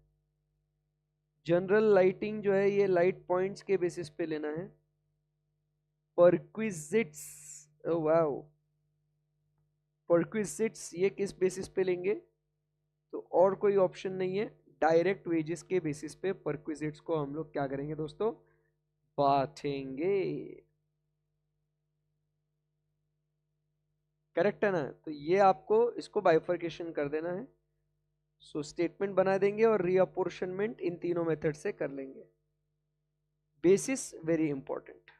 जनरल लाइटिंग जो है ये लाइट पॉइंट्स के बेसिस पे लेना है। परक्विजिट्स, वाओ, परक्विजिट्स ये किस बेसिस पे लेंगे? तो और कोई ऑप्शन नहीं है, डायरेक्ट वेजेस के बेसिस पे परक्विजिट्स को हम लोग क्या करेंगे दोस्तों? बांटेंगे। करेक्ट है ना? तो ये आपको इसको बाइफर्केशन कर देना है। सो स्टेटमेंट बना देंगे और रीअपोर्शनमेंट इन तीनों मेथड से कर लेंगे। Basis very important.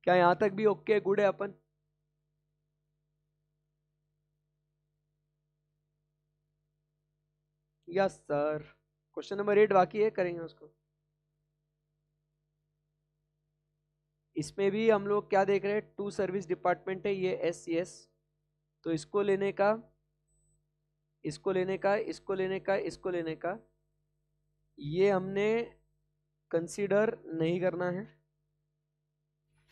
क्या यहां तक भी ओके, गुड है अपन? Yes sir. क्वेश्चन नंबर 8 बाकी है, करेंगे उसको। इसमें भी हम लोग क्या देख रहे हैं? टू सर्विस डिपार्टमेंट है, ये SCS, तो इसको लेने का, इसको लेने का, इसको लेने का, इसको लेने का, ये हमने कंसीडर नहीं करना है।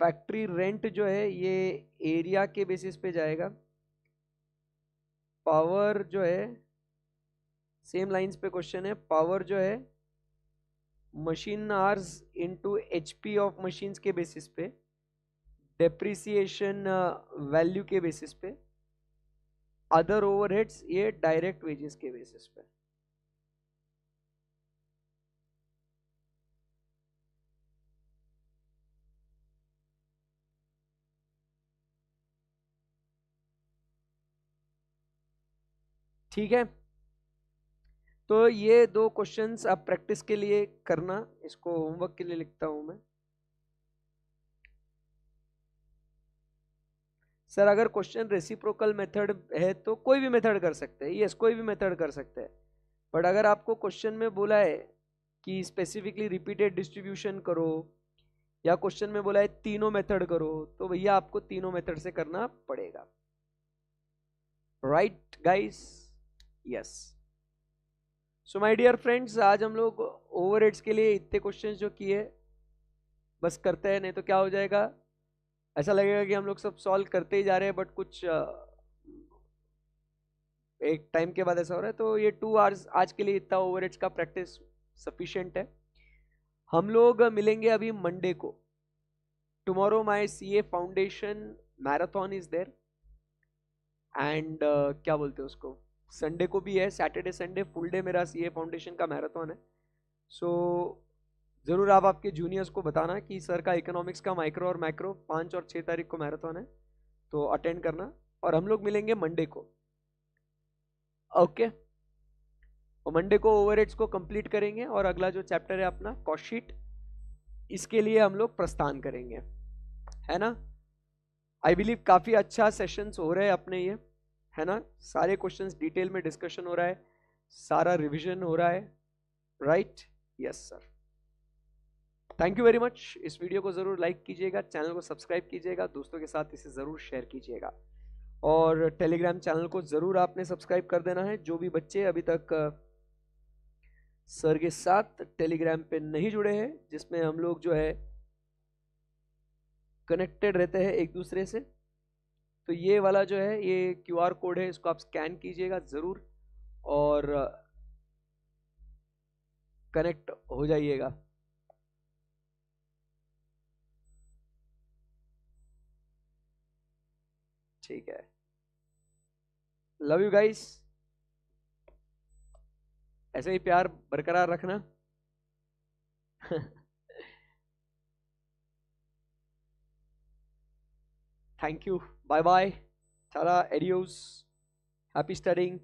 फैक्ट्री रेंट जो है ये एरिया के बेसिस पे जाएगा। पावर जो है सेम लाइंस पे क्वेश्चन है, पावर जो है machine hours into HP of machines के बेसिस पे। डेप्रिसिएशन वैल्यू के बेसिस पे, अदर ओवरहेड्स ये डायरेक्ट वेजेस के बेसिस पे। ठीक है, तो ये दो क्वेश्चंस आप प्रैक्टिस के लिए करना, इसको होमवर्क के लिए लिखता हूं मैं। सर अगर क्वेश्चन रेसिप्रोकल मेथड है तो कोई भी मेथड कर सकते हैं, यस कोई भी मेथड कर सकते हैं, बट अगर आपको क्वेश्चन में बोला है कि स्पेसिफिकली रिपीटेड डिस्ट्रीब्यूशन करो, या क्वेश्चन में बोला है तीनों मेथड करो, तो भैया आपको तीनों मेथड से करना पड़ेगा। Right guys? Yes. So my dear friends, आज हम लोग ओवरहेड्स के लिए इतने क्वेश्चंस जो किए बस करते हैं, नहीं तो क्या हो जाएगा, ऐसा लगेगा कि हम लोग सब सॉल्व करते ही जा रहे हैं, बट कुछ एक टाइम के बाद ऐसा हो रहा है। तो ये 2 आवर्स आज के लिए इतना ओवरहेड्स का प्रैक्टिस सफिशिएंट है। हम लोग मिलेंगे अभी मंडे को। Tomorrow my CA foundation marathon is there, and क्या बोलते हैं उसको, संडे को भी है, सैटरडे संडे फुल डे मेरा सीए फाउंडेशन का मैराथन है। सो ज़रूर आप आपके जूनियर्स को बताना कि सर का इकोनॉमिक्स का माइक्रो और मैक्रो 5 और 6 तारीख को मैराथन है, तो अटेंड करना। और हम लोग मिलेंगे मंडे को, ओके। और मंडे को ओवरहेड्स को कंप्लीट करेंगे, और अगला जो चैप्टर है अपना कॉस्ट शीट, इसके लिए हम लोग प्रस्थान करेंगे, है ना। आई बिलीव काफ़ी अच्छा सेशंस हो रहे हैं अपने ये, है ना। सारे क्वेश्चंस डिटेल में डिस्कशन हो रहा है, सारा रिवीजन हो रहा है, right? Yes sir. Thank you very much. इस वीडियो को ज़रूर लाइक कीजिएगा, चैनल को सब्सक्राइब कीजिएगा, दोस्तों के साथ इसे ज़रूर शेयर कीजिएगा, और टेलीग्राम चैनल को ज़रूर आपने सब्सक्राइब कर देना है। जो भी बच्चे अभी तक सर के साथ टेलीग्राम पे नहीं जुड़े हैं, जिसमें हम लोग जो है कनेक्टेड रहते हैं एक दूसरे से, तो ये वाला जो है ये क्यूआर कोड है, इसको आप स्कैन कीजिएगा ज़रूर और कनेक्ट हो जाइएगा। ठीक है, लव यू गाइस, ऐसे ही प्यार बरकरार रखना। Thank you, bye bye, tata, adios, happy studying.